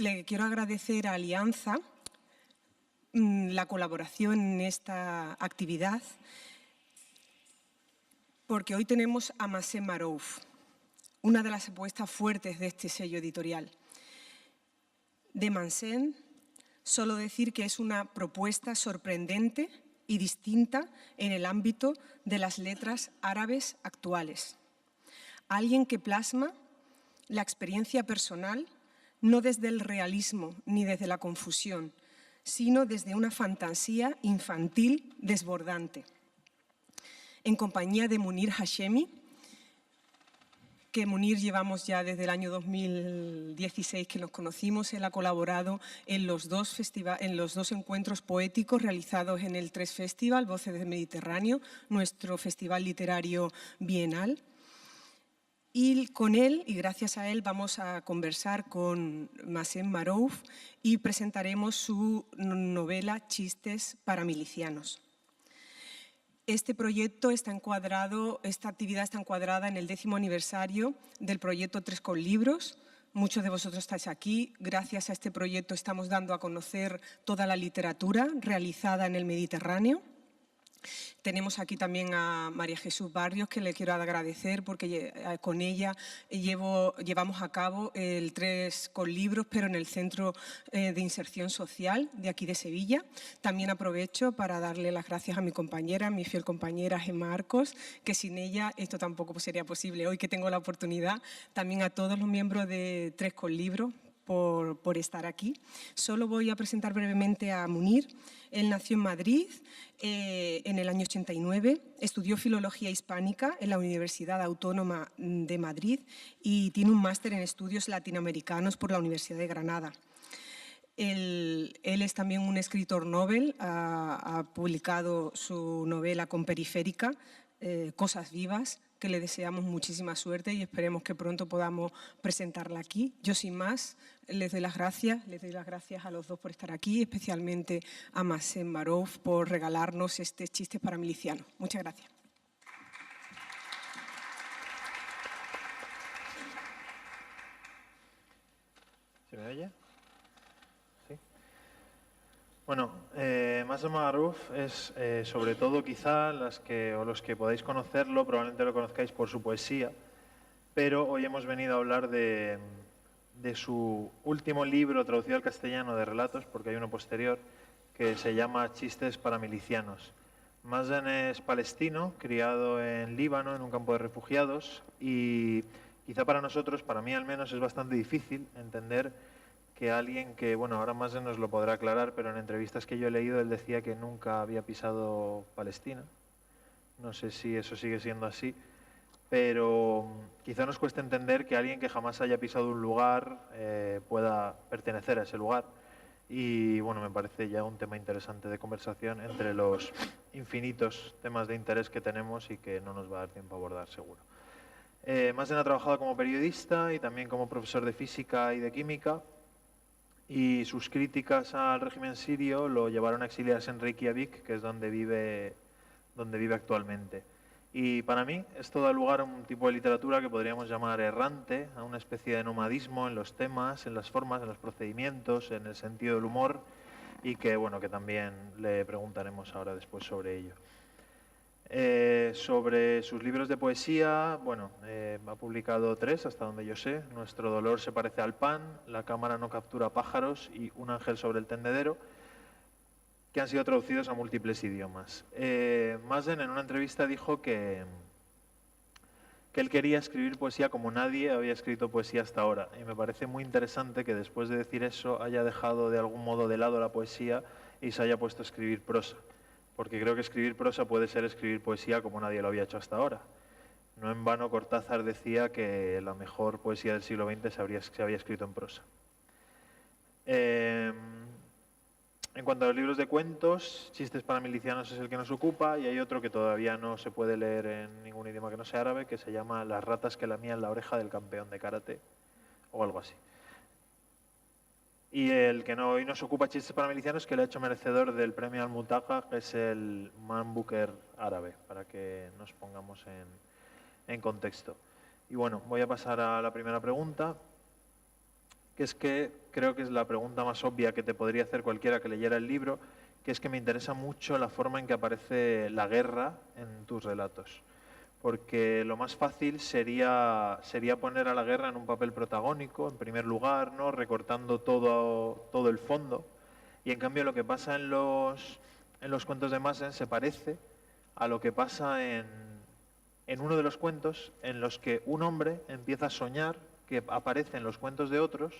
le quiero agradecer a Alianza la colaboración en esta actividad, porque hoy tenemos a Mazen Marouf, una de las apuestas fuertes de este sello editorial. De Mazen, solo decir que es una propuesta sorprendente y distinta en el ámbito de las letras árabes actuales. Alguien que plasma la experiencia personal no desde el realismo ni desde la confusión, sino desde una fantasía infantil desbordante. En compañía de Munir Hashemi, que Munir llevamos ya desde el año 2016 que nos conocimos. Él ha colaborado en los dos encuentros poéticos realizados en el Tres Festival, Voces del Mediterráneo, nuestro festival literario bienal. Y con él, y gracias a él, vamos a conversar con Mazen Marouf y presentaremos su novela Chistes para milicianos. Este proyecto esta actividad está encuadrada en el 10º aniversario del proyecto Tres con Libros. Muchos de vosotros estáis aquí. Gracias a este proyecto estamos dando a conocer toda la literatura realizada en el Mediterráneo. Tenemos aquí también a María Jesús Barrios, que le quiero agradecer porque con ella llevamos a cabo el Tres con Libros, pero en el Centro de Inserción Social de aquí de Sevilla. También aprovecho para darle las gracias a mi compañera, mi fiel compañera Gemma Arcos, que sin ella esto tampoco sería posible. Hoy que tengo la oportunidad, también a todos los miembros de Tres con Libros por estar aquí. Solo voy a presentar brevemente a Munir. Él nació en Madrid en el año 89, estudió Filología Hispánica en la Universidad Autónoma de Madrid y tiene un máster en Estudios Latinoamericanos por la Universidad de Granada. Él es también un escritor novel, ha publicado su novela con Periférica, Cosas Vivas, que le deseamos muchísima suerte y esperemos que pronto podamos presentarla aquí. Yo sin más les doy las gracias a los dos por estar aquí, especialmente a Mazen Marouf por regalarnos este Chistes para milicianos. Muchas gracias. ¿Se me oye? Sí. Bueno, Mazen Marouf es sobre todo quizá los que podáis conocerlo, probablemente lo conozcáis por su poesía, pero hoy hemos venido a hablar de su último libro traducido al castellano de relatos, porque hay uno posterior, que se llama Chistes para milicianos. Mazen es palestino, criado en Líbano, en un campo de refugiados, y quizá para nosotros, para mí al menos, es bastante difícil entender que alguien que, bueno, ahora Mazen nos lo podrá aclarar, pero en entrevistas que yo he leído él decía que nunca había pisado Palestina. No sé si eso sigue siendo así, pero quizá nos cueste entender que alguien que jamás haya pisado un lugar pueda pertenecer a ese lugar. Y bueno, me parece ya un tema interesante de conversación entre los infinitos temas de interés que tenemos y que no nos va a dar tiempo a abordar, seguro. Mazen ha trabajado como periodista y también como profesor de física y de química, y sus críticas al régimen sirio lo llevaron a exiliarse en Reykjavik, que es donde vive actualmente. Y para mí esto da lugar a un tipo de literatura que podríamos llamar errante, a una especie de nomadismo en los temas, en las formas, en los procedimientos, en el sentido del humor, y que, bueno, que también le preguntaremos ahora después sobre ello. Sobre sus libros de poesía, bueno, ha publicado 3, hasta donde yo sé: Nuestro dolor se parece al pan, La cámara no captura pájaros y Un ángel sobre el tendedero, que han sido traducidos a múltiples idiomas. Mazen en una entrevista dijo que él quería escribir poesía como nadie había escrito poesía hasta ahora, y me parece muy interesante que después de decir eso haya dejado de algún modo de lado la poesía y se haya puesto a escribir prosa, porque creo que escribir prosa puede ser escribir poesía como nadie lo había hecho hasta ahora. No en vano Cortázar decía que la mejor poesía del siglo XX se había escrito en prosa. En cuanto a los libros de cuentos, Chistes para milicianos es el que nos ocupa, y hay otro que todavía no se puede leer en ningún idioma que no sea árabe, que se llama Las ratas que lamían la oreja del campeón de karate, o algo así. Y el que hoy nos ocupa, Chistes para milicianos, que le ha hecho merecedor del premio Al-Mutaqa, que es el Man Booker árabe, para que nos pongamos en contexto. Y bueno, voy a pasar a la primera pregunta. que es que creo que es la pregunta más obvia que te podría hacer cualquiera que leyera el libro, que es que me interesa mucho la forma en que aparece la guerra en tus relatos. Porque lo más fácil sería poner a la guerra en un papel protagónico, en primer lugar, ¿no? Recortando todo el fondo. Y en cambio lo que pasa en los cuentos de Massen se parece a lo que pasa en uno de los cuentos en los que un hombre empieza a soñar que aparece en los cuentos de otros,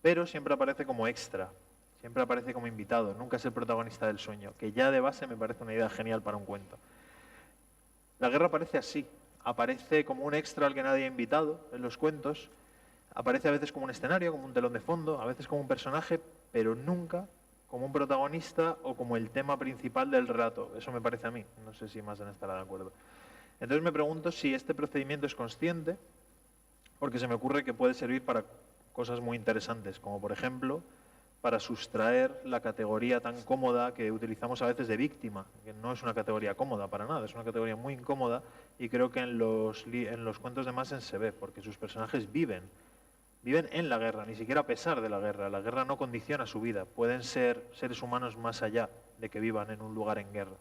pero siempre aparece como extra, siempre aparece como invitado, nunca es el protagonista del sueño, que ya de base me parece una idea genial para un cuento. La guerra aparece así, aparece como un extra al que nadie ha invitado en los cuentos, aparece a veces como un escenario, como un telón de fondo, a veces como un personaje, pero nunca como un protagonista o como el tema principal del relato. Eso me parece a mí, no sé si Massen estará de acuerdo. Entonces me pregunto si este procedimiento es consciente, porque se me ocurre que puede servir para cosas muy interesantes, como por ejemplo para sustraer la categoría tan cómoda que utilizamos a veces de víctima, que no es una categoría cómoda para nada, es una categoría muy incómoda, y creo que en los cuentos de Massen se ve, porque sus personajes viven en la guerra, ni siquiera a pesar de la guerra no condiciona su vida, pueden ser seres humanos más allá de que vivan en un lugar en guerra.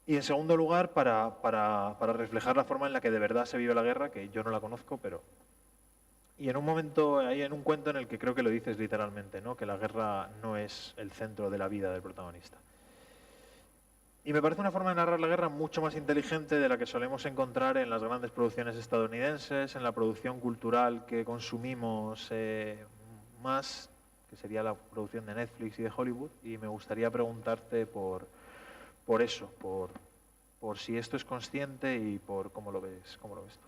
Y en segundo lugar, para reflejar la forma en la que de verdad se vive la guerra, que yo no la conozco, pero... Y en un momento, hay en un cuento en el que creo que lo dices literalmente, ¿no? Que la guerra no es el centro de la vida del protagonista. Y me parece una forma de narrar la guerra mucho más inteligente de la que solemos encontrar en las grandes producciones estadounidenses, en la producción cultural que consumimos más, que sería la producción de Netflix y de Hollywood, y me gustaría preguntarte por eso, por si esto es consciente y por cómo lo ves tú.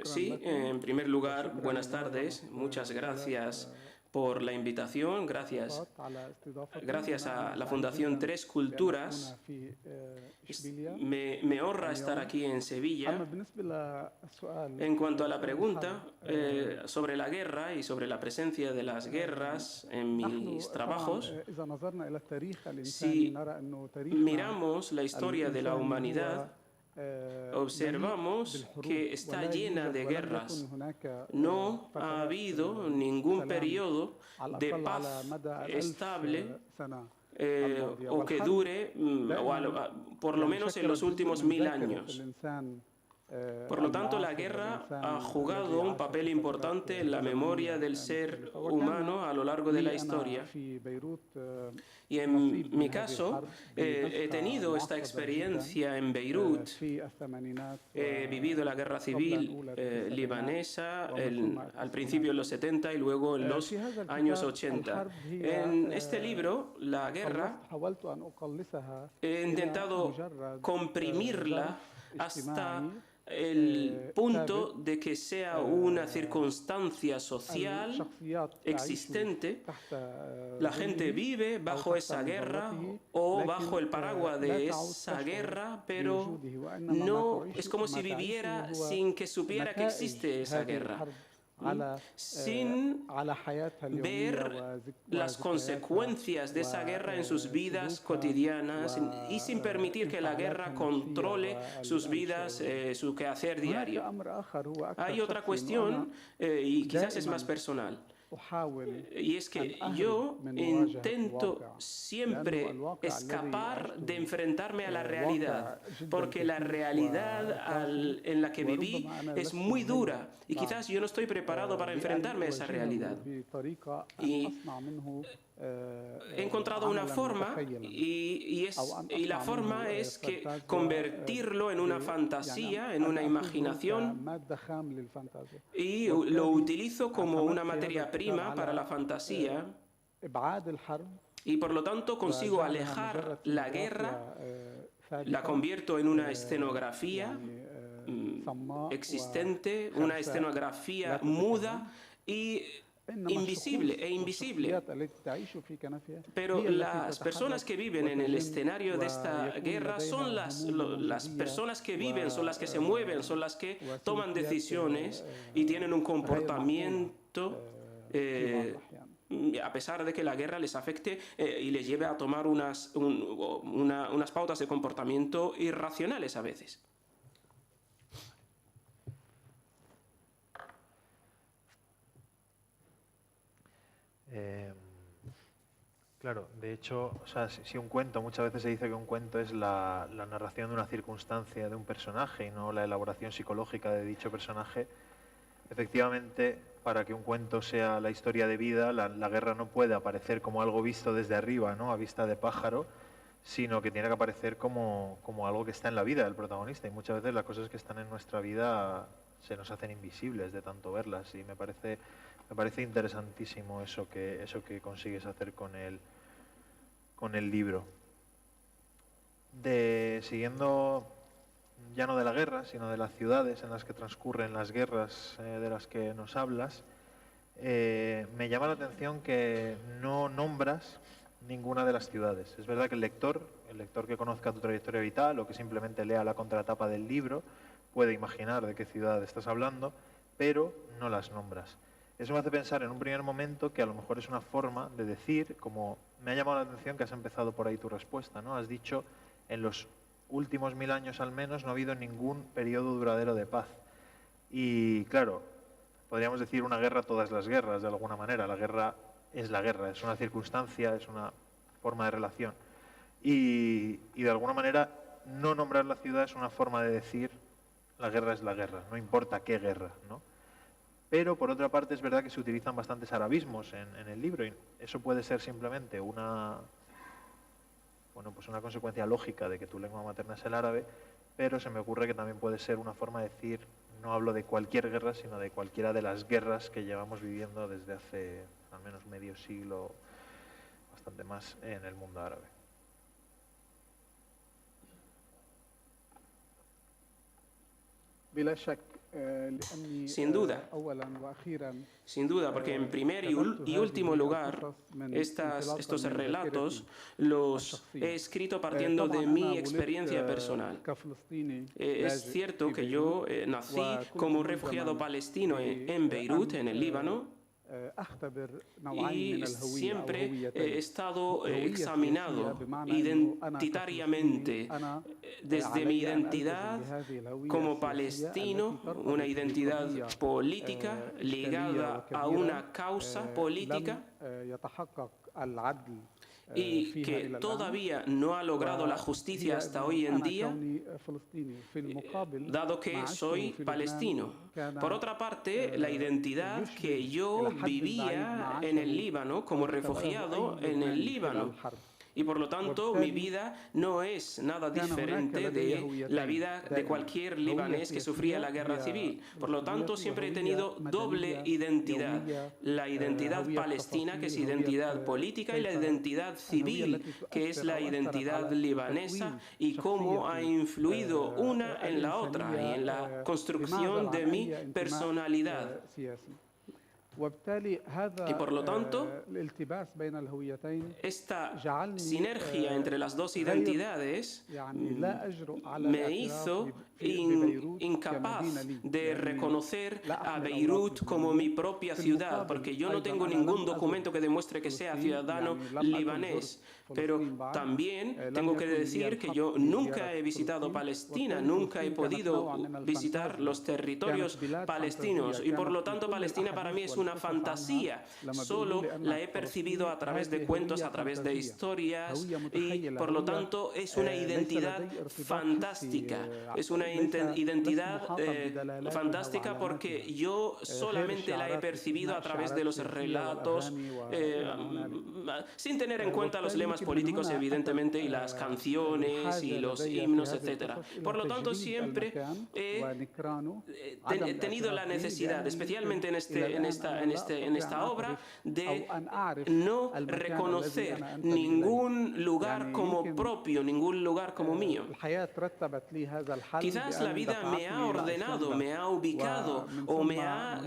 Sí, en primer lugar, buenas tardes. Muchas gracias por la invitación. Gracias a la Fundación Tres Culturas. Me honra estar aquí en Sevilla. En cuanto a la pregunta sobre la guerra y sobre la presencia de las guerras en mis trabajos, si miramos la historia de la humanidad, observamos que está llena de guerras. No ha habido ningún periodo de paz estable o que dure, por lo menos en los últimos 1000 años. Por lo tanto, la guerra ha jugado un papel importante en la memoria del ser humano a lo largo de la historia. Y en mi caso, he tenido esta experiencia en Beirut. He vivido la guerra civil libanesa al principio en los 70 y luego en los años 80. En este libro, la guerra, he intentado comprimirla hasta el punto de que sea una circunstancia social existente. La gente vive bajo esa guerra o bajo el paraguas de esa guerra, pero no es como si viviera sin que supiera que existe esa guerra, sin ver las consecuencias de esa guerra en sus vidas cotidianas y sin permitir que la guerra controle sus vidas, su quehacer diario. Hay otra cuestión, y quizás es más personal. Y es que yo intento siempre escapar de enfrentarme a la realidad, porque la realidad en la que viví es muy dura y quizás yo no estoy preparado para enfrentarme a esa realidad. Y he encontrado una forma y la forma es que convertirlo en una fantasía, en una imaginación, y lo utilizo como una materia prima para la fantasía, y por lo tanto consigo alejar la guerra, la convierto en una escenografía existente, una escenografía muda y invisible. Pero las personas que viven en el escenario de esta guerra son las personas que viven, son las que se mueven, son las que toman decisiones y tienen un comportamiento a pesar de que la guerra les afecte y les lleve a tomar unas pautas de comportamiento irracionales a veces. Claro, de hecho, o sea, si un cuento, muchas veces se dice que un cuento es la narración de una circunstancia de un personaje y no la elaboración psicológica de dicho personaje. Efectivamente, para que un cuento sea la historia de vida, la guerra no puede aparecer como algo visto desde arriba, ¿no?, a vista de pájaro, sino que tiene que aparecer como algo que está en la vida del protagonista. Y muchas veces las cosas que están en nuestra vida se nos hacen invisibles de tanto verlas. Y me parece interesantísimo eso que consigues hacer con el libro. Siguiendo ya no de la guerra, sino de las ciudades en las que transcurren las guerras de las que nos hablas, me llama la atención que no nombras ninguna de las ciudades. Es verdad que el lector que conozca tu trayectoria vital o que simplemente lea la contratapa del libro puede imaginar de qué ciudad estás hablando, pero no las nombras. Eso me hace pensar en un primer momento que a lo mejor es una forma de decir, como me ha llamado la atención que has empezado por ahí tu respuesta, ¿no? Has dicho, en los últimos 1000 años al menos no ha habido ningún periodo duradero de paz. Y claro, podríamos decir una guerra, todas las guerras de alguna manera. La guerra, es una circunstancia, es una forma de relación. Y de alguna manera no nombrar la ciudad es una forma de decir la guerra es la guerra, no importa qué guerra, ¿no? Pero por otra parte es verdad que se utilizan bastantes arabismos en el libro y eso puede ser simplemente una consecuencia lógica de que tu lengua materna es el árabe, pero se me ocurre que también puede ser una forma de decir, no hablo de cualquier guerra, sino de cualquiera de las guerras que llevamos viviendo desde hace al menos medio siglo, bastante más, en el mundo árabe. Sin duda, porque en primer y último lugar, estos relatos los he escrito partiendo de mi experiencia personal. Es cierto que yo nací como un refugiado palestino en Beirut, en el Líbano, y siempre he estado examinado identitariamente desde mi identidad como palestino, una identidad política ligada a una causa política y que todavía no ha logrado la justicia hasta hoy en día, dado que soy palestino. Por otra parte, la identidad que yo vivía en el Líbano como refugiado en el Líbano. Y por lo tanto, mi vida no es nada diferente de la vida de cualquier libanés que sufría la guerra civil. Por lo tanto, siempre he tenido doble identidad. La identidad palestina, que es identidad política, y la identidad civil, que es la identidad libanesa, y cómo ha influido una en la otra y en la construcción de mi personalidad. Y por lo tanto, esta sinergia entre las dos identidades me hizo incapaz de reconocer a Beirut como mi propia ciudad, porque yo no tengo ningún documento que demuestre que sea ciudadano libanés. Pero también tengo que decir que yo nunca he visitado Palestina, nunca he podido visitar los territorios palestinos y por lo tanto Palestina para mí es una fantasía. Solo la he percibido a través de cuentos, a través de historias y por lo tanto es una identidad fantástica. Es una identidad fantástica porque yo solamente la he percibido a través de los relatos, sin tener en cuenta los lemas políticos evidentemente y las canciones y los himnos, etcétera. Por lo tanto, siempre he tenido la necesidad, especialmente en esta obra, de no reconocer ningún lugar como propio, ningún lugar como mío. Quizás la vida me ha ordenado, me ha ubicado o me ha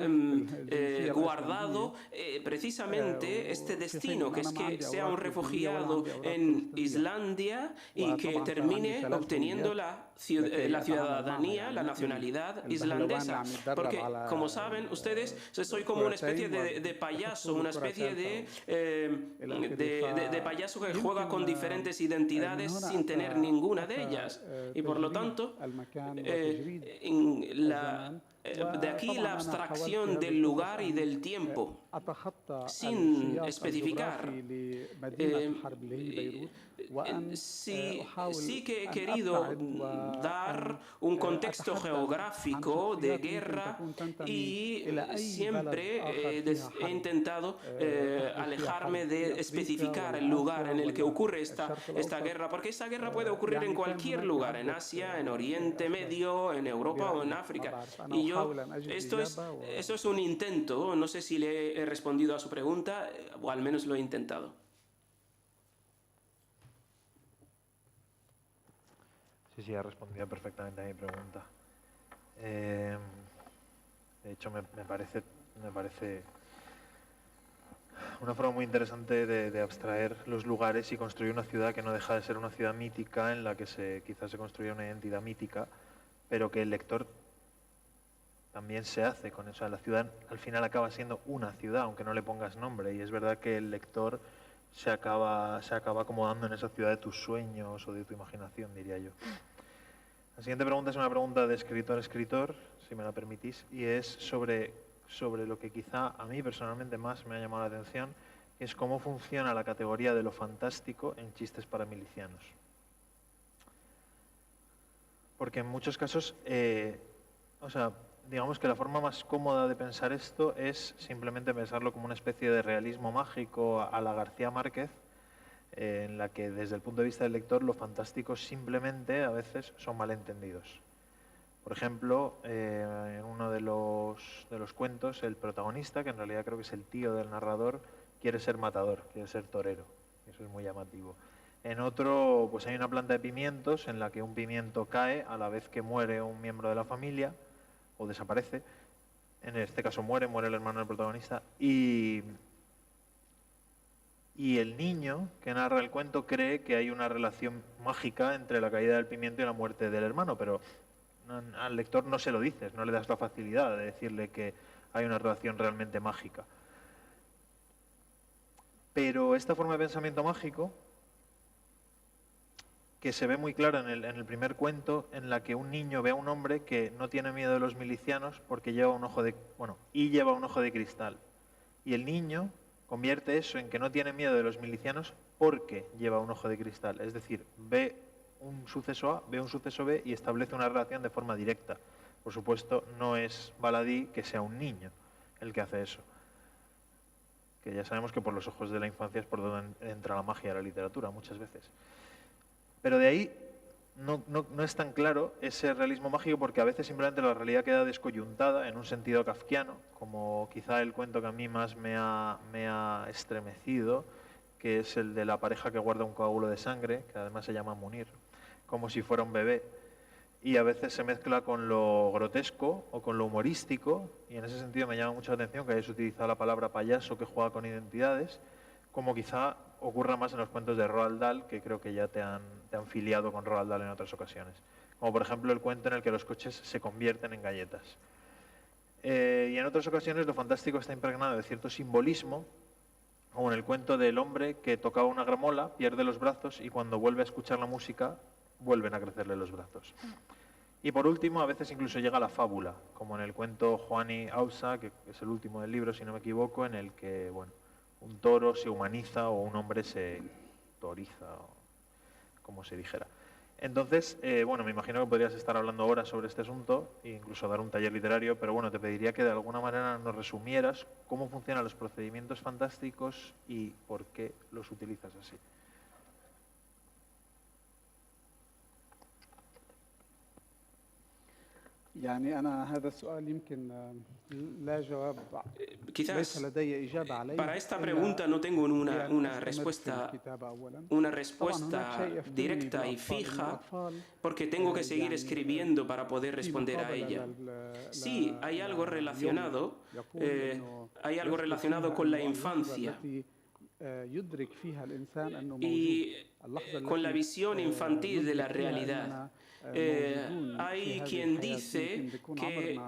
guardado precisamente este destino, que es que sea un refugiado en Islandia y que termine obteniendo la la ciudadanía, la nacionalidad islandesa. Porque, como saben ustedes, soy como una especie de payaso, una especie de payaso que juega con diferentes identidades sin tener ninguna de ellas. Y por lo tanto, de aquí la abstracción del lugar y del tiempo, sin especificar. Sí que he querido dar un contexto geográfico de guerra y siempre he intentado alejarme de especificar el lugar en el que ocurre esta guerra, porque esta guerra puede ocurrir en cualquier lugar, en Asia, en Oriente Medio, en Europa o en África. Y eso es un intento, no sé si le he respondido a su pregunta, o al menos lo he intentado. Sí, ha respondido perfectamente a mi pregunta. De hecho, me parece una forma muy interesante de abstraer los lugares y construir una ciudad que no deja de ser una ciudad mítica en la que quizás se construye una identidad mítica, pero que el lector también se hace con eso. La ciudad al final acaba siendo una ciudad, aunque no le pongas nombre, y es verdad que el lector se acaba acomodando en esa ciudad de tus sueños o de tu imaginación, diría yo. La siguiente pregunta es una pregunta de escritor a escritor, si me la permitís, y es sobre lo que quizá a mí personalmente más me ha llamado la atención, que es cómo funciona la categoría de lo fantástico en chistes para milicianos. Porque en muchos casos, digamos que la forma más cómoda de pensar esto es simplemente pensarlo como una especie de realismo mágico a la García Márquez, en la que desde el punto de vista del lector lo fantástico simplemente a veces son malentendidos. Por ejemplo, en uno de los cuentos, el protagonista, que en realidad creo que es el tío del narrador, quiere ser matador, quiere ser torero. Eso es muy llamativo. En otro, pues hay una planta de pimientos en la que un pimiento cae a la vez que muere un miembro de la familia o desaparece. En este caso muere el hermano del protagonista y el niño que narra el cuento cree que hay una relación mágica entre la caída del pimiento y la muerte del hermano, pero al lector no se lo dices, no le das la facilidad de decirle que hay una relación realmente mágica. Pero esta forma de pensamiento mágico, que se ve muy clara en el primer cuento, en la que un niño ve a un hombre que no tiene miedo de los milicianos porque lleva un ojo de cristal. Y el niño convierte eso en que no tiene miedo de los milicianos porque lleva un ojo de cristal. Es decir, ve un suceso A, ve un suceso B y establece una relación de forma directa. Por supuesto, no es baladí que sea un niño el que hace eso. Que ya sabemos que por los ojos de la infancia es por donde entra la magia de la literatura muchas veces. Pero de ahí no es tan claro ese realismo mágico, porque a veces simplemente la realidad queda descoyuntada en un sentido kafkiano, como quizá el cuento que a mí más me ha estremecido, que es el de la pareja que guarda un coágulo de sangre, que además se llama Munir, como si fuera un bebé. Y a veces se mezcla con lo grotesco o con lo humorístico, y en ese sentido me llama mucho la atención que hayas utilizado la palabra payaso que juega con identidades, como quizá ocurra más en los cuentos de Roald Dahl, que creo que ya te han filiado con Roald Dahl en otras ocasiones. Como por ejemplo el cuento en el que los coches se convierten en galletas. Y en otras ocasiones lo fantástico está impregnado de cierto simbolismo, como en el cuento del hombre que tocaba una gramola, pierde los brazos y cuando vuelve a escuchar la música vuelven a crecerle los brazos. Y por último, a veces incluso llega la fábula, como en el cuento Juani Ausa, que es el último del libro, si no me equivoco, en el que un toro se humaniza o un hombre se toriza, o como se dijera. Entonces, me imagino que podrías estar hablando ahora sobre este asunto e incluso dar un taller literario, pero bueno, te pediría que de alguna manera nos resumieras cómo funcionan los procedimientos fantásticos y por qué los utilizas así. Quizás para esta pregunta no tengo una respuesta directa y fija, porque tengo que seguir escribiendo para poder responder a ella. Sí, hay algo relacionado con la infancia y con la visión infantil de la realidad. hay quien dice que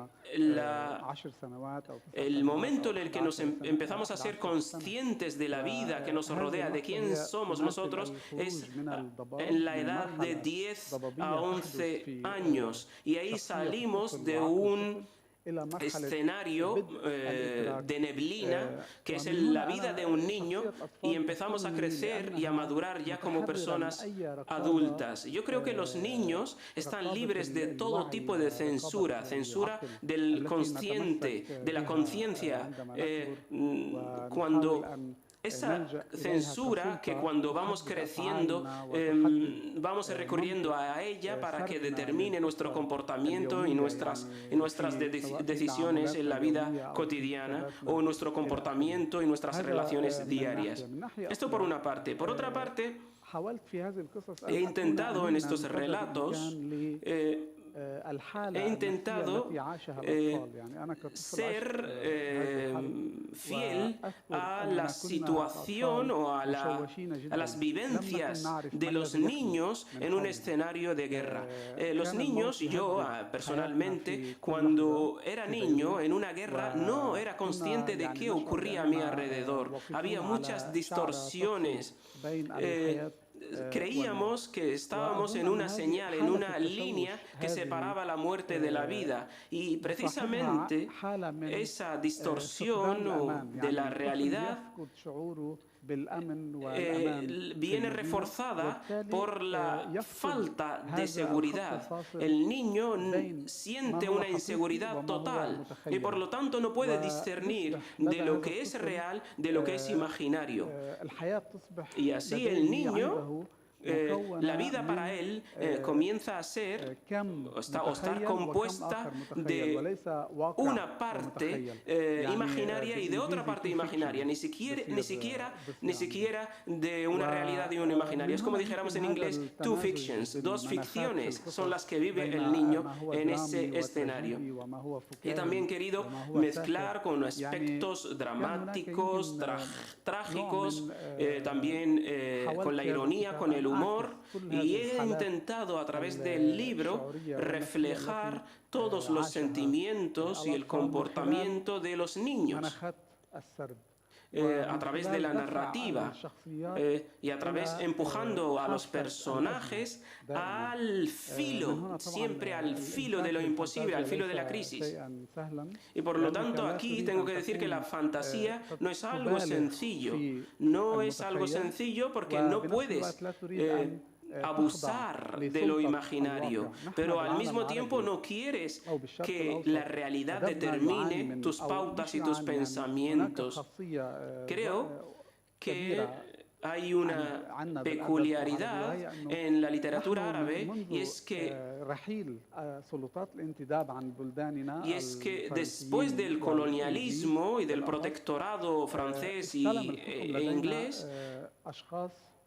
el momento en el que nos empezamos a ser conscientes de la vida que nos rodea, de quién somos nosotros, es en la edad de 10 a 11 años. Y ahí salimos de un escenario de neblina, que es la vida de un niño, y empezamos a crecer y a madurar ya como personas adultas. Yo creo que los niños están libres de todo tipo de censura, censura del consciente, de la conciencia. Esa censura que cuando vamos creciendo vamos recurriendo a ella para que determine nuestro comportamiento y nuestras decisiones en la vida cotidiana, o nuestro comportamiento y nuestras relaciones diarias. Esto por una parte. Por otra parte, he intentado en estos relatos he intentado ser fiel a la situación o a las vivencias de los niños en un escenario de guerra. Los niños, yo personalmente, cuando era niño en una guerra, no era consciente de qué ocurría a mi alrededor. Había muchas distorsiones. Creíamos que estábamos en una señal, en una línea que separaba la muerte de la vida. Y precisamente esa distorsión de la realidad viene reforzada por la falta de seguridad. El niño siente una inseguridad total y por lo tanto no puede discernir de lo que es real de lo que es imaginario. Y así el niño, la vida para él comienza a ser o estar compuesta de una parte imaginaria y de otra parte imaginaria, ni siquiera de una realidad y una imaginaria. Es como dijéramos en inglés, two fictions, dos ficciones son las que vive el niño en ese escenario. He también querido mezclar con aspectos dramáticos, trágicos, también con la ironía, con el humor, y he intentado a través del libro reflejar todos los sentimientos y el comportamiento de los niños a través de la narrativa y a través empujando a los personajes al filo, siempre al filo de lo imposible, al filo de la crisis. Y por lo tanto aquí tengo que decir que la fantasía no es algo sencillo. No es algo sencillo porque no puedes abusar de lo imaginario, pero al mismo tiempo no quieres que la realidad determine tus pautas y tus pensamientos. Creo que hay una peculiaridad en la literatura árabe, y es que después del colonialismo y del protectorado francés e inglés,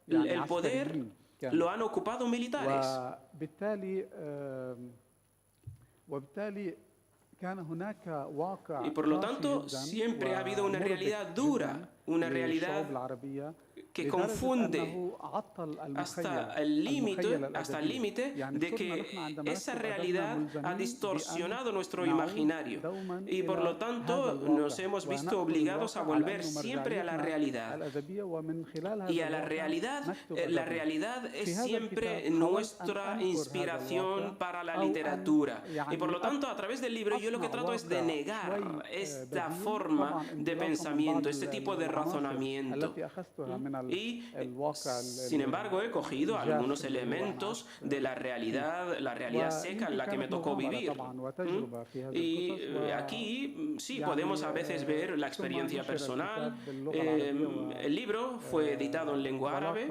el poder lo han ocupado militares. Y por lo tanto siempre ha habido una realidad dura, una realidad que confunde hasta el límite de que esa realidad ha distorsionado nuestro imaginario. Y por lo tanto nos hemos visto obligados a volver siempre a la realidad. Y a la realidad es siempre nuestra inspiración para la literatura. Y por lo tanto, a través del libro yo lo que trato es de negar esta forma de pensamiento, este tipo de razonamiento. Y, sin embargo, he cogido algunos elementos de la realidad seca en la que me tocó vivir. Y aquí sí podemos a veces ver la experiencia personal. El libro fue editado en lengua árabe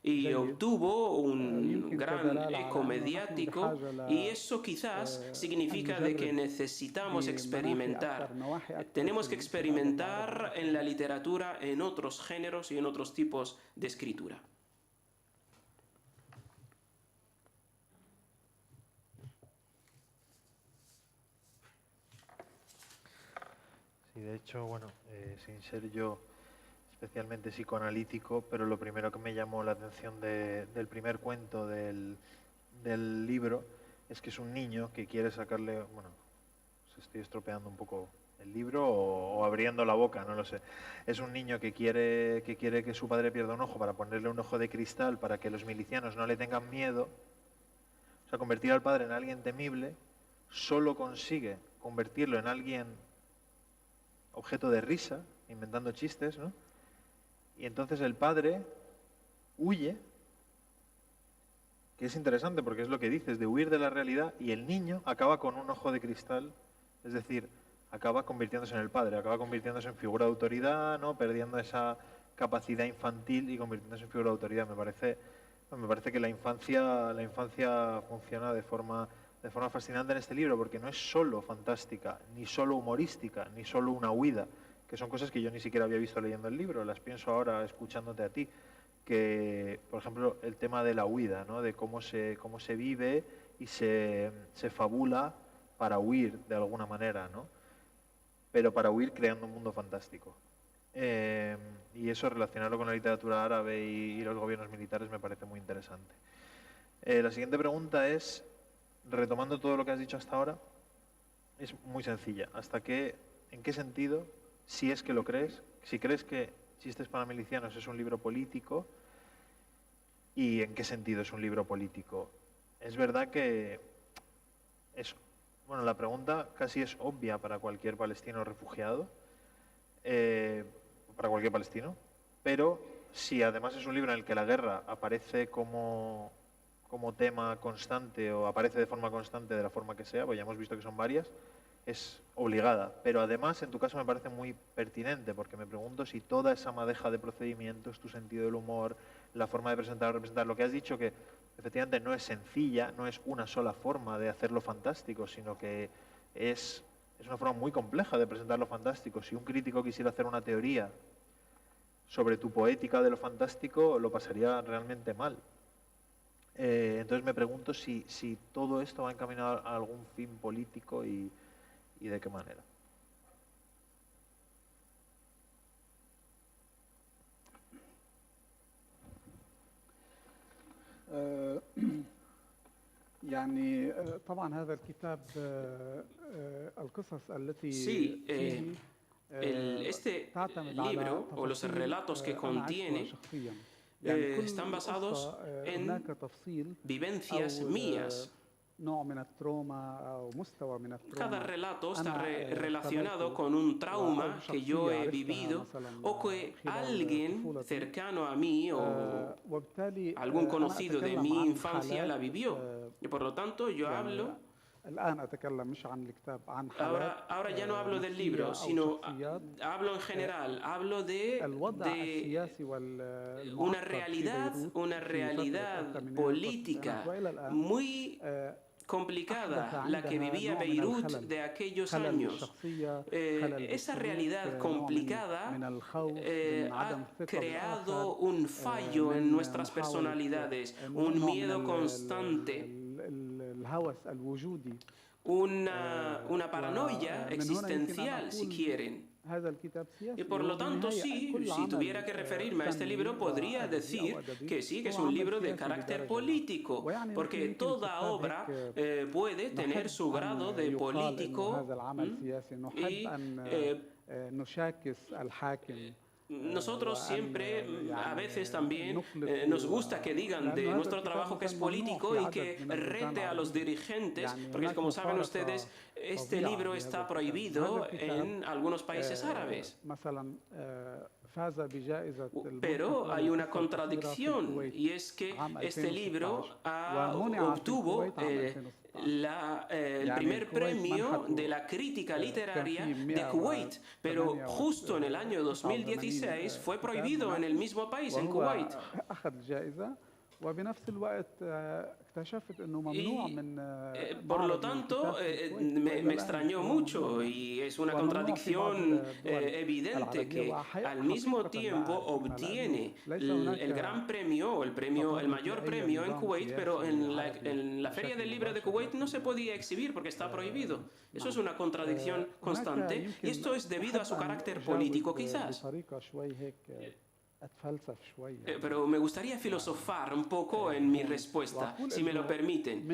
y obtuvo un gran eco mediático, y eso quizás significa de que necesitamos experimentar. Tenemos que experimentar en la literatura en otros géneros y en otros tipos de escritura. Sí, de hecho, bueno, sin ser yo especialmente psicoanalítico, pero lo primero que me llamó la atención del primer cuento del del libro es que es un niño que quiere sacarle, bueno, se estoy estropeando un poco el libro o abriendo la boca, no lo sé. Es un niño que quiere que su padre pierda un ojo para ponerle un ojo de cristal para que los milicianos no le tengan miedo. O sea, convertir al padre en alguien temible solo consigue convertirlo en alguien objeto de risa, inventando chistes, ¿no? Y entonces el padre huye, que es interesante porque es lo que dices, de huir de la realidad, y el niño acaba con un ojo de cristal, es decir, acaba convirtiéndose en el padre, acaba convirtiéndose en figura de autoridad, ¿no? Perdiendo esa capacidad infantil y convirtiéndose en figura de autoridad. Me parece que la infancia funciona de forma fascinante en este libro, porque no es solo fantástica, ni solo humorística, ni solo una huida, que son cosas que yo ni siquiera había visto leyendo el libro, las pienso ahora escuchándote a ti, que, por ejemplo, el tema de la huida, ¿no? De cómo se vive y se fabula para huir de alguna manera, ¿no? Pero para huir creando un mundo fantástico. Y eso, relacionarlo con la literatura árabe y los gobiernos militares, me parece muy interesante. La siguiente pregunta es, retomando todo lo que has dicho hasta ahora, es muy sencilla. ¿En qué sentido, si es que lo crees, si crees que Chistes para milicianos es un libro político, y en qué sentido es un libro político? Es verdad que la pregunta casi es obvia para cualquier palestino refugiado, para cualquier palestino, pero si además es un libro en el que la guerra aparece como tema constante o aparece de forma constante de la forma que sea, pues ya hemos visto que son varias, es obligada. Pero además, en tu caso, me parece muy pertinente, porque me pregunto si toda esa madeja de procedimientos, tu sentido del humor, la forma de presentar o representar, lo que has dicho, que efectivamente no es sencilla, no es una sola forma de hacerlo fantástico, sino que es una forma muy compleja de presentar lo fantástico. Si un crítico quisiera hacer una teoría sobre tu poética de lo fantástico, lo pasaría realmente mal. Entonces me pregunto si todo esto va encaminado a algún fin político y de qué manera. يعني طبعا هذا الكتاب القصص التي este libro o los relatos que contiene están basados en vivencias mías. Cada relato está relacionado con un trauma que yo he vivido o que alguien cercano a mí o algún conocido de mi infancia la vivió. Y por lo tanto yo hablo... Ahora ya no hablo del libro, sino hablo en general, hablo de una realidad política muy complicada, la que vivía Beirut de aquellos años. Esa realidad complicada ha creado un fallo en nuestras personalidades, un miedo constante, una paranoia existencial, si quieren. Y por lo tanto, sí, si tuviera que referirme a este libro, podría decir que sí, que es un libro de carácter político, porque toda obra puede tener su grado de político y nosotros siempre, a veces también, nos gusta que digan de nuestro trabajo que es político y que rete a los dirigentes, porque como saben ustedes, este libro está prohibido en algunos países árabes. Pero hay una contradicción, y es que este libro obtuvo el primer premio de la crítica literaria de Kuwait, pero justo en el año 2016 fue prohibido en el mismo país, en Kuwait. Por lo tanto, me extrañó mucho y es una contradicción evidente que al mismo tiempo obtiene el gran premio, el mayor premio en Kuwait, pero en la Feria del Libro de Kuwait no se podía exhibir porque está prohibido. Eso es una contradicción constante y esto es debido a su carácter político, quizás. Pero me gustaría filosofar un poco en mi respuesta, si me lo permiten.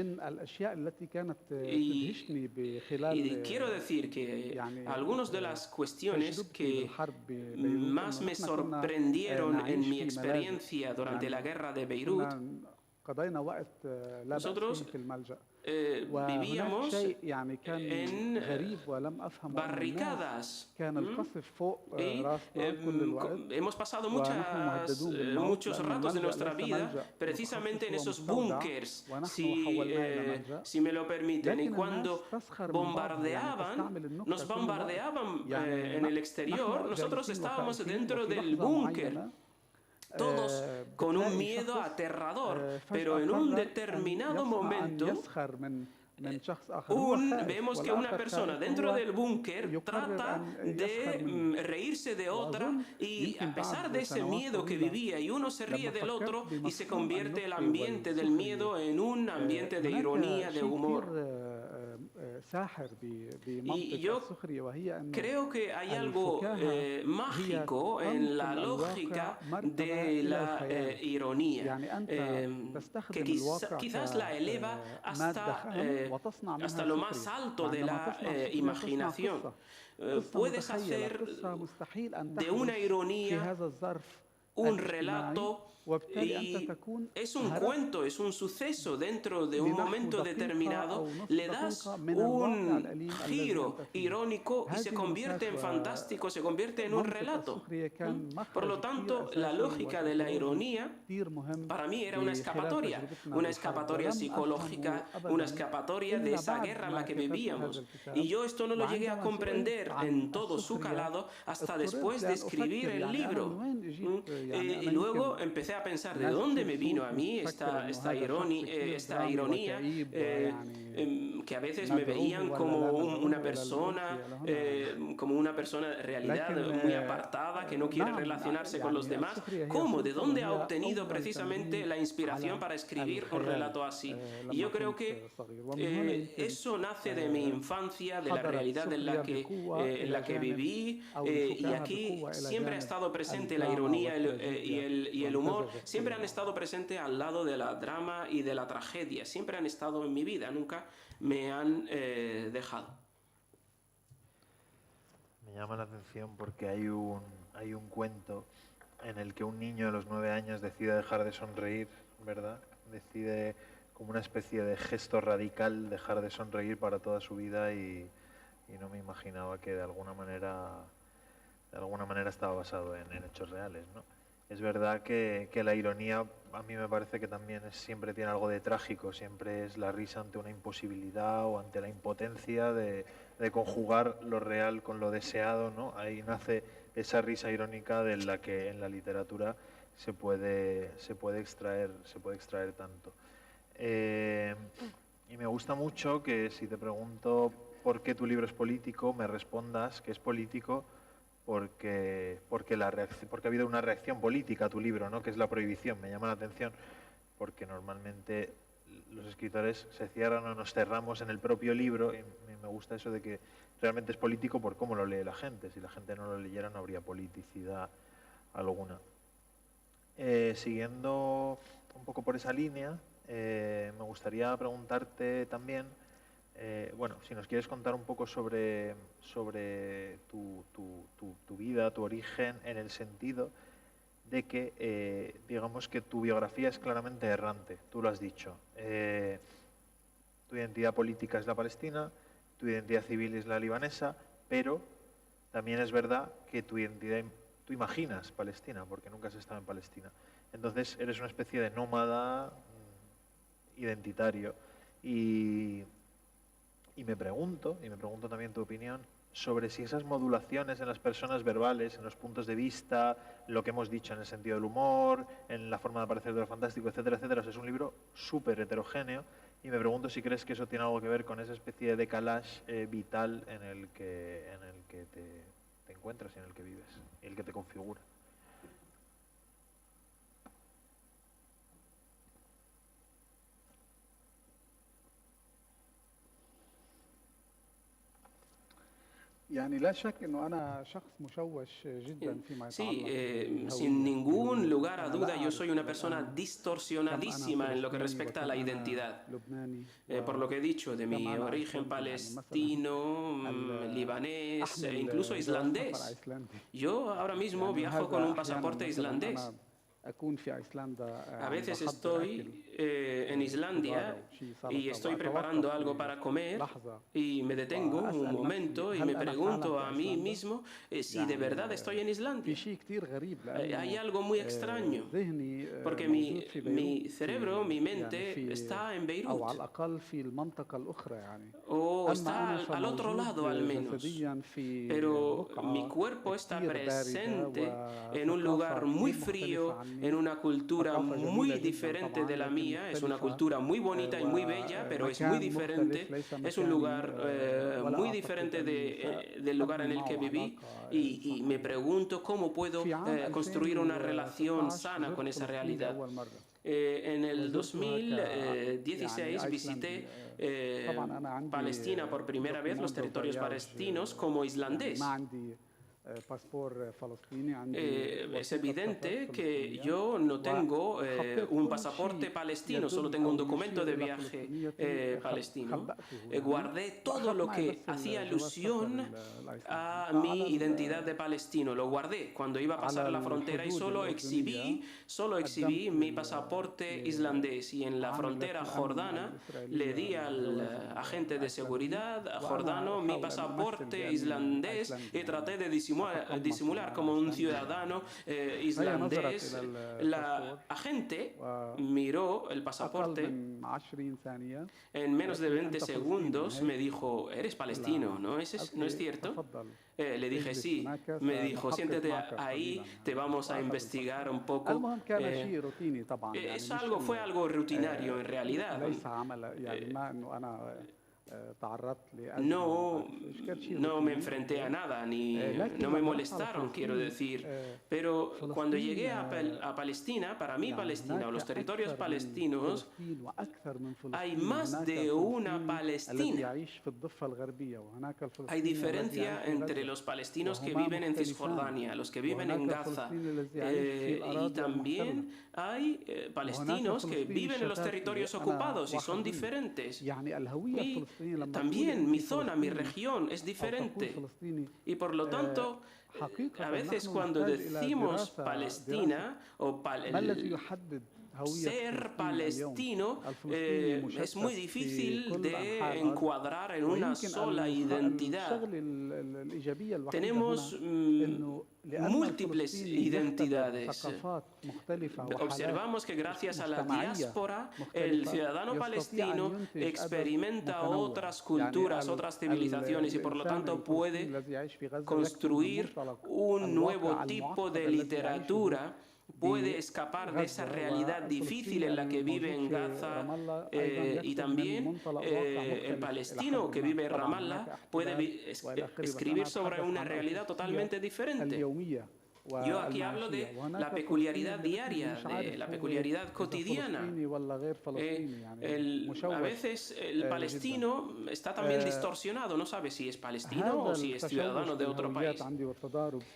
Y quiero decir que algunas de las cuestiones que más me sorprendieron en mi experiencia durante la guerra de Beirut, nosotros vivíamos en barricadas y hemos pasado muchos ratos de nuestra vida precisamente en esos búnkers, si me lo permiten. Y cuando nos bombardeaban en el exterior, nosotros estábamos dentro del búnker, todos con un miedo aterrador, pero en un determinado momento vemos que una persona dentro del búnker trata de reírse de otra, y a pesar de ese miedo que vivía, y uno se ríe del otro, y se convierte el ambiente del miedo en un ambiente de ironía, de humor. Y yo creo que hay algo mágico en la lógica de la ironía, que quizás la eleva hasta lo más alto de la imaginación. Puedes hacer de una ironía un relato, y es un cuento, es un suceso dentro de un momento determinado, le das un giro irónico y se convierte en fantástico, se convierte en un relato. Por lo tanto, la lógica de la ironía para mí era una escapatoria psicológica, una escapatoria de esa guerra en la que vivíamos. Y yo esto no lo llegué a comprender en todo su calado hasta después de escribir el libro. Y luego empecé a pensar de dónde me vino a mí esta ironía, que a veces me veían como una persona en realidad muy apartada, que no quiere relacionarse con los demás. ¿Cómo? ¿De dónde ha obtenido precisamente la inspiración para escribir un relato así? Y yo creo que eso nace de mi infancia, de la realidad en la que viví, y aquí siempre ha estado presente la ironía y el humor, siempre han estado presentes al lado de la drama y de la tragedia, siempre han estado en mi vida, nunca me han dejado. Me llama la atención porque hay un cuento en el que un niño de los 9 años decide dejar de sonreír, ¿verdad? Decide, como una especie de gesto radical, dejar de sonreír para toda su vida, y no me imaginaba que de alguna manera estaba basado en hechos reales, ¿no? Es verdad que la ironía a mí me parece que también siempre tiene algo de trágico, siempre es la risa ante una imposibilidad o ante la impotencia de conjugar lo real con lo deseado, ¿no? Ahí nace esa risa irónica de la que en la literatura se puede extraer tanto. Y me gusta mucho que, si te pregunto por qué tu libro es político, me respondas que es político porque ha habido una reacción política a tu libro, ¿no? Que es la prohibición. Me llama la atención porque normalmente los escritores se cierran o nos cerramos en el propio libro, y me gusta eso de que realmente es político por cómo lo lee la gente. Si la gente no lo leyera no habría politicidad alguna. Siguiendo un poco por esa línea, me gustaría preguntarte también, si nos quieres contar un poco sobre tu vida, tu origen, en el sentido de que, digamos que tu biografía es claramente errante, tú lo has dicho. Tu identidad política es la palestina, tu identidad civil es la libanesa, pero también es verdad que tú imaginas Palestina, porque nunca has estado en Palestina. Entonces eres una especie de nómada identitario. Y me pregunto también tu opinión sobre si esas modulaciones en las personas verbales, en los puntos de vista, lo que hemos dicho en el sentido del humor, en la forma de aparecer de lo fantástico, etcétera, etcétera. Es un libro súper heterogéneo, y me pregunto si crees que eso tiene algo que ver con esa especie de decalage vital en el que te encuentras y en el que vives, y el que te configura. Sí, sin ningún lugar a duda, yo soy una persona distorsionadísima en lo que respecta a la identidad. Por lo que he dicho, de mi origen palestino, libanés e incluso islandés. Yo ahora mismo viajo con un pasaporte islandés. A veces estoy en Islandia y estoy preparando algo para comer y me detengo un momento y me pregunto a mí mismo si de verdad estoy en Islandia. Hay algo muy extraño, porque mi cerebro, mi mente está en Beirut, o está al otro lado al menos, pero mi cuerpo está presente en un lugar muy frío, en una cultura muy diferente de la mía. Es una cultura muy bonita y muy bella, pero es muy diferente. Es un lugar muy diferente del lugar en el que viví y me pregunto cómo puedo construir una relación sana con esa realidad. En el 2016 visité Palestina por primera vez, los territorios palestinos, como islandés. Es evidente que yo no tengo un pasaporte palestino, solo tengo un documento de viaje palestino. Guardé todo lo que hacía alusión a mi identidad de palestino. Lo guardé cuando iba a pasar la frontera y solo exhibí mi pasaporte islandés. Y en la frontera jordana le di al agente de seguridad jordano mi pasaporte islandés y traté de disimular como un ciudadano islandés. La agente miró el pasaporte. En menos de 20 segundos me dijo: eres palestino, ¿no es cierto? Le dije sí. Me dijo: siéntate ahí, te vamos a investigar un poco. Fue algo rutinario en realidad. No me enfrenté a nada, no me molestaron, quiero decir. Pero cuando llegué a Palestina, para mí Palestina o los territorios palestinos, hay más de una Palestina. Hay diferencia entre los palestinos que viven en Cisjordania, los que viven en Gaza, y también hay palestinos que viven en los territorios ocupados y son diferentes. También mi zona, mi región es diferente. Y por lo tanto, a veces cuando decimos Palestina o ser palestino, es muy difícil de encuadrar en una sola identidad. Tenemos múltiples identidades. Observamos que gracias a la diáspora, el ciudadano palestino experimenta otras culturas, otras civilizaciones y por lo tanto puede construir un nuevo tipo de literatura. Puede escapar de esa realidad difícil en la que vive en Gaza y también el palestino que vive en Ramallah puede escribir sobre una realidad totalmente diferente. Yo aquí hablo de la peculiaridad diaria, de la peculiaridad cotidiana. A veces el palestino está también distorsionado, no sabe si es palestino o si es ciudadano de otro país.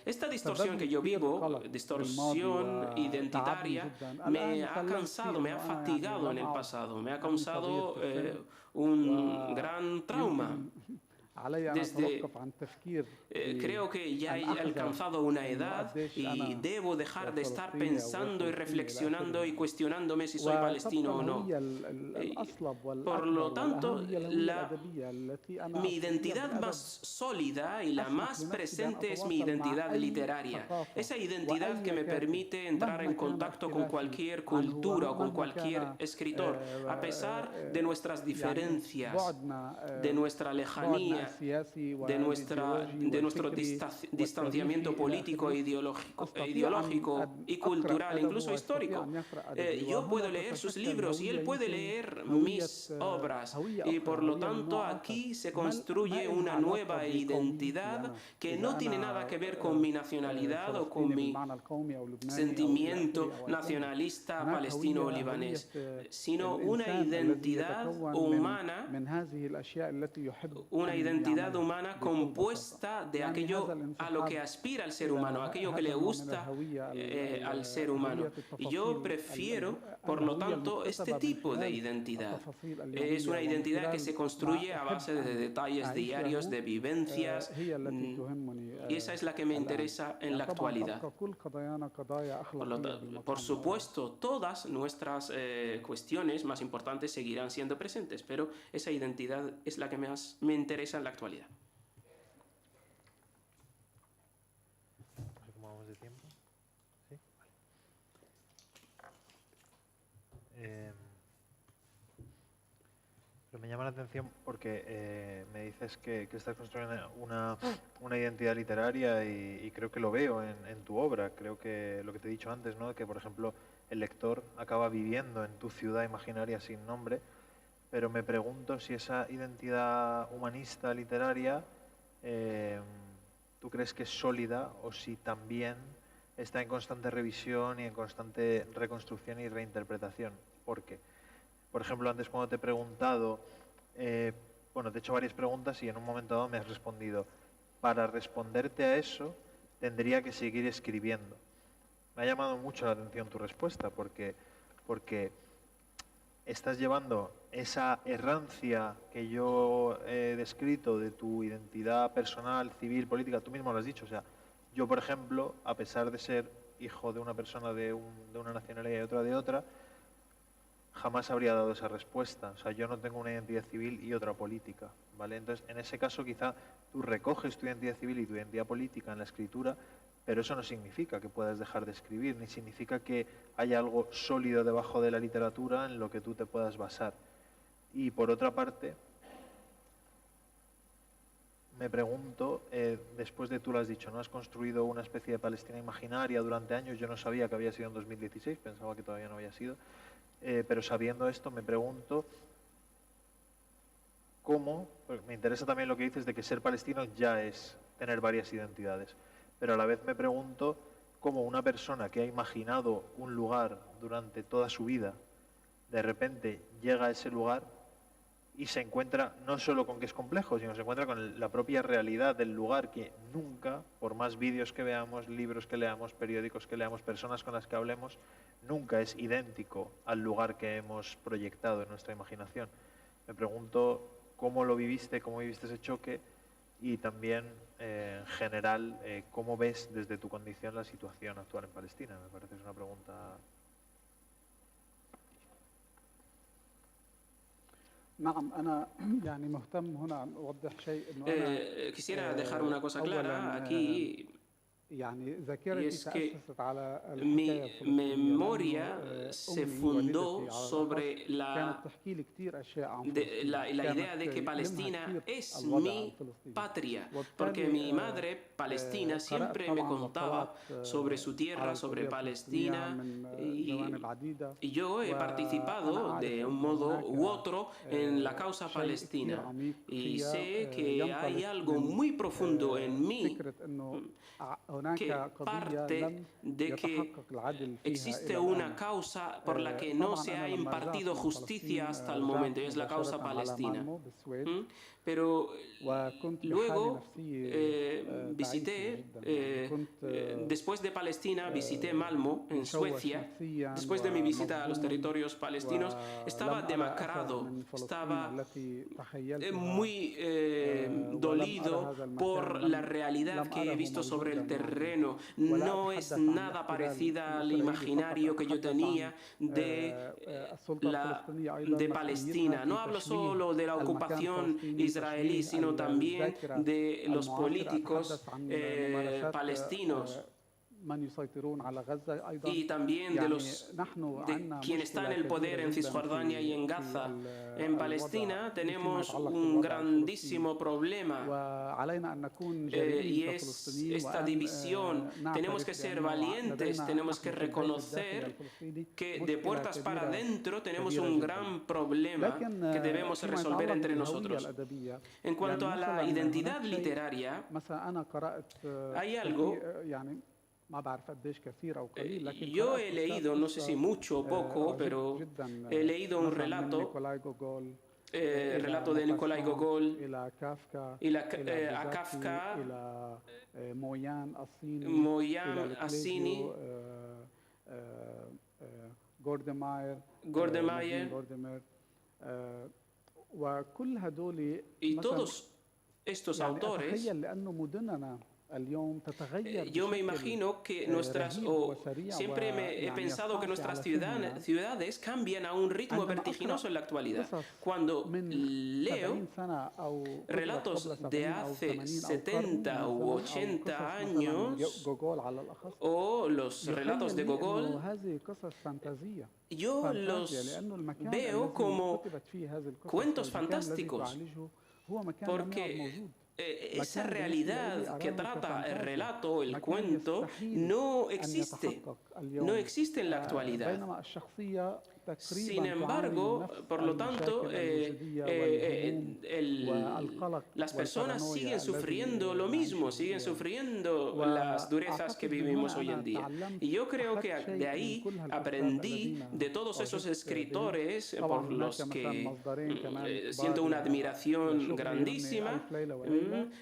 Esta distorsión que yo vivo, distorsión identitaria, me ha cansado, me ha fatigado en el pasado, me ha causado un gran trauma. Creo que ya he alcanzado una edad y debo dejar de estar pensando y reflexionando y cuestionándome si soy palestino o no. Por lo tanto, mi identidad más sólida y la más presente es mi identidad literaria. Esa identidad que me permite entrar en contacto con cualquier cultura o con cualquier escritor, a pesar de nuestras diferencias, de nuestra lejanía, de nuestro distanciamiento político, ideológico y cultural, incluso histórico. Yo puedo leer sus libros y él puede leer mis obras y por lo tanto aquí se construye una nueva identidad que no tiene nada que ver con mi nacionalidad o con mi sentimiento nacionalista palestino o libanés, sino una identidad humana, una identidad identidad humana compuesta de aquello a lo que aspira el ser humano, aquello que le gusta al ser humano. Y yo prefiero, por lo tanto, este tipo de identidad. Es una identidad que se construye a base de detalles diarios, de vivencias, y esa es la que me interesa en la actualidad. Por supuesto, todas nuestras cuestiones más importantes seguirán siendo presentes, pero esa identidad es la que más me interesa en la actualidad. ¿Cómo vamos de tiempo? ¿Sí? Vale. Pero me llama la atención porque me dices que estás construyendo una identidad literaria y creo que lo veo en tu obra. Creo que lo que te he dicho antes, ¿no? Que, por ejemplo, el lector acaba viviendo en tu ciudad imaginaria sin nombre, pero me pregunto si esa identidad humanista literaria tú crees que es sólida o si también está en constante revisión y en constante reconstrucción y reinterpretación. ¿Por qué? Por ejemplo, antes cuando te he preguntado, bueno, te he hecho varias preguntas y en un momento dado me has respondido. Para responderte a eso, tendría que seguir escribiendo. Me ha llamado mucho la atención tu respuesta porque estás llevando esa errancia que yo he descrito de tu identidad personal, civil, política, tú mismo lo has dicho. O sea, yo, por ejemplo, a pesar de ser hijo de una persona de una nacionalidad y otra de otra, jamás habría dado esa respuesta. O sea, yo no tengo una identidad civil y otra política, ¿vale? Entonces, en ese caso, quizá tú recoges tu identidad civil y tu identidad política en la escritura, pero eso no significa que puedas dejar de escribir, ni significa que haya algo sólido debajo de la literatura en lo que tú te puedas basar. Y por otra parte, me pregunto, después de tú lo has dicho, ¿no? Has construido una especie de Palestina imaginaria durante años. Yo no sabía que había sido en 2016, pensaba que todavía no había sido. Pero sabiendo esto, me pregunto cómo, me interesa también lo que dices de que ser palestino ya es tener varias identidades, pero a la vez me pregunto cómo una persona que ha imaginado un lugar durante toda su vida, de repente llega a ese lugar y se encuentra no solo con que es complejo, sino se encuentra con la propia realidad del lugar, que nunca, por más vídeos que veamos, libros que leamos, periódicos que leamos, personas con las que hablemos, nunca es idéntico al lugar que hemos proyectado en nuestra imaginación. Me pregunto cómo lo viviste, cómo viviste ese choque y también, en general, cómo ves desde tu condición la situación actual en Palestina. Me parece que es una pregunta... Quisiera dejar una cosa clara aquí. Y es que mi memoria se fundó sobre la idea de que Palestina es mi patria, porque mi madre palestina siempre me contaba sobre su tierra, sobre Palestina, y yo he participado de un modo u otro en la causa palestina, y sé que hay algo muy profundo en mí que parte de que existe una causa por la que no se ha impartido justicia hasta el momento, y es la causa palestina. Pero luego visité, después de Palestina, visité Malmö, en Suecia. Después de mi visita a los territorios palestinos, estaba demacrado, estaba muy dolido por la realidad que he visto sobre el terreno. No es nada parecida al imaginario que yo tenía de Palestina. No hablo solo de la ocupación israelí, sino también de los políticos palestinos y también de quien está en el poder en Cisjordania y en Gaza. En Palestina tenemos un grandísimo problema y es esta división. Tenemos que ser valientes, tenemos que reconocer que de puertas para adentro tenemos un gran problema que debemos resolver entre nosotros. En cuanto a la identidad literaria, hay algo. Yo he leído, no sé si mucho o poco, pero he leído un relato relato de Nikolai Gogol, a Kafka, مويان Assini, جوردماير وكل هدول y todos estos autores. أتخيل لأنه مدننا Yo me imagino que siempre he pensado que nuestras ciudades cambian a un ritmo vertiginoso en la actualidad. Cuando leo relatos de hace 70 u 80 años o los relatos de Gogol, yo los veo como cuentos fantásticos, porque esa realidad que trata el relato, el cuento, no existe en la actualidad. Sin embargo, por lo tanto, las personas siguen sufriendo lo mismo, siguen sufriendo las durezas que vivimos hoy en día. Y yo creo que de ahí aprendí de todos esos escritores por los que siento una admiración grandísima,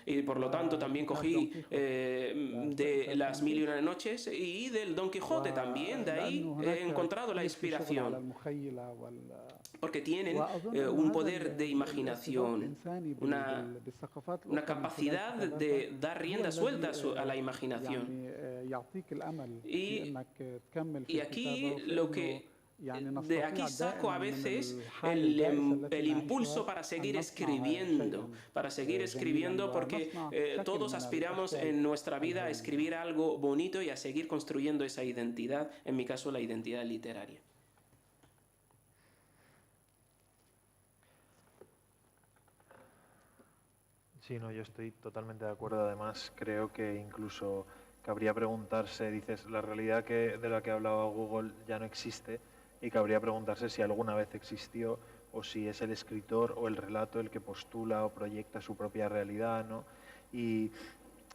y por lo tanto también cogí de Las Mil y Una Noches y del Don Quijote también, de ahí he encontrado la inspiración. Porque tienen un poder de imaginación, una capacidad de dar rienda suelta a la imaginación. Y aquí de aquí saco a veces el impulso para seguir escribiendo, porque todos aspiramos en nuestra vida a escribir algo bonito y a seguir construyendo esa identidad, en mi caso la identidad literaria. Sí, no, yo estoy totalmente de acuerdo. Además, creo que incluso cabría preguntarse, dices, la realidad de la que hablaba Google ya no existe, y cabría preguntarse si alguna vez existió o si es el escritor o el relato el que postula o proyecta su propia realidad, ¿no? Y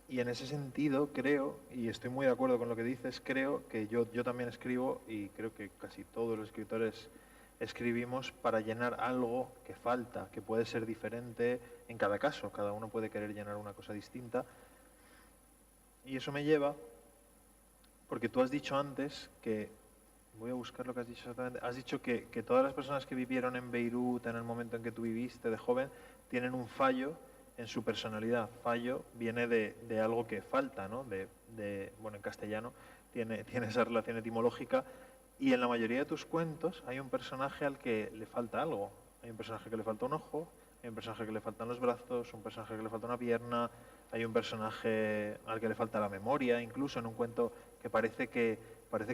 en ese sentido creo, y estoy muy de acuerdo con lo que dices, creo que yo también escribo, y creo que casi todos los escritores escribimos para llenar algo que falta, que puede ser diferente en cada caso. Cada uno puede querer llenar una cosa distinta. Y eso me lleva, porque tú has dicho antes que, voy a buscar lo que has dicho exactamente, has dicho que todas las personas que vivieron en Beirut en el momento en que tú viviste de joven tienen un fallo en su personalidad. Fallo viene de algo que falta, ¿no? Bueno, en castellano tiene esa relación etimológica. Y en la mayoría de tus cuentos hay un personaje al que le falta algo. Hay un personaje que le falta un ojo, hay un personaje que le faltan los brazos, un personaje que le falta una pierna, hay un personaje al que le falta la memoria, incluso en un cuento que parece que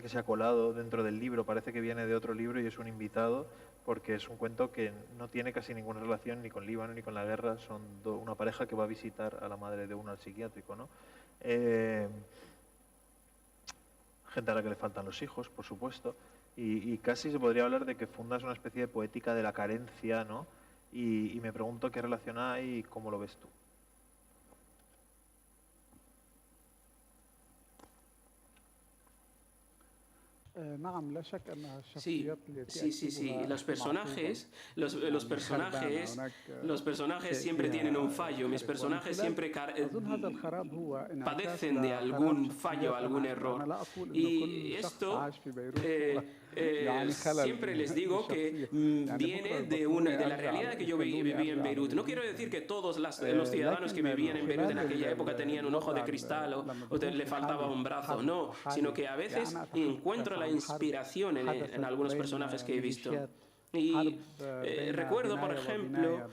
se ha colado dentro del libro, parece que viene de otro libro y es un invitado, porque es un cuento que no tiene casi ninguna relación ni con Líbano ni con la guerra. Son una pareja que va a visitar a la madre de uno al psiquiátrico, ¿no? Gente a la que le faltan los hijos, por supuesto, y casi se podría hablar de que fundas una especie de poética de la carencia, ¿no? Y me pregunto qué relación hay y cómo lo ves tú. Sí. Los personajes siempre tienen un fallo. Mis personajes siempre padecen de algún fallo, algún error. Y esto siempre les digo que viene de la realidad que yo viví en Beirut. No quiero decir que todos los ciudadanos que vivían en Beirut en aquella época tenían un ojo de cristal o le faltaba un brazo, no, sino que a veces encuentro la inspiración en algunos personajes que he visto. Y recuerdo, por ejemplo,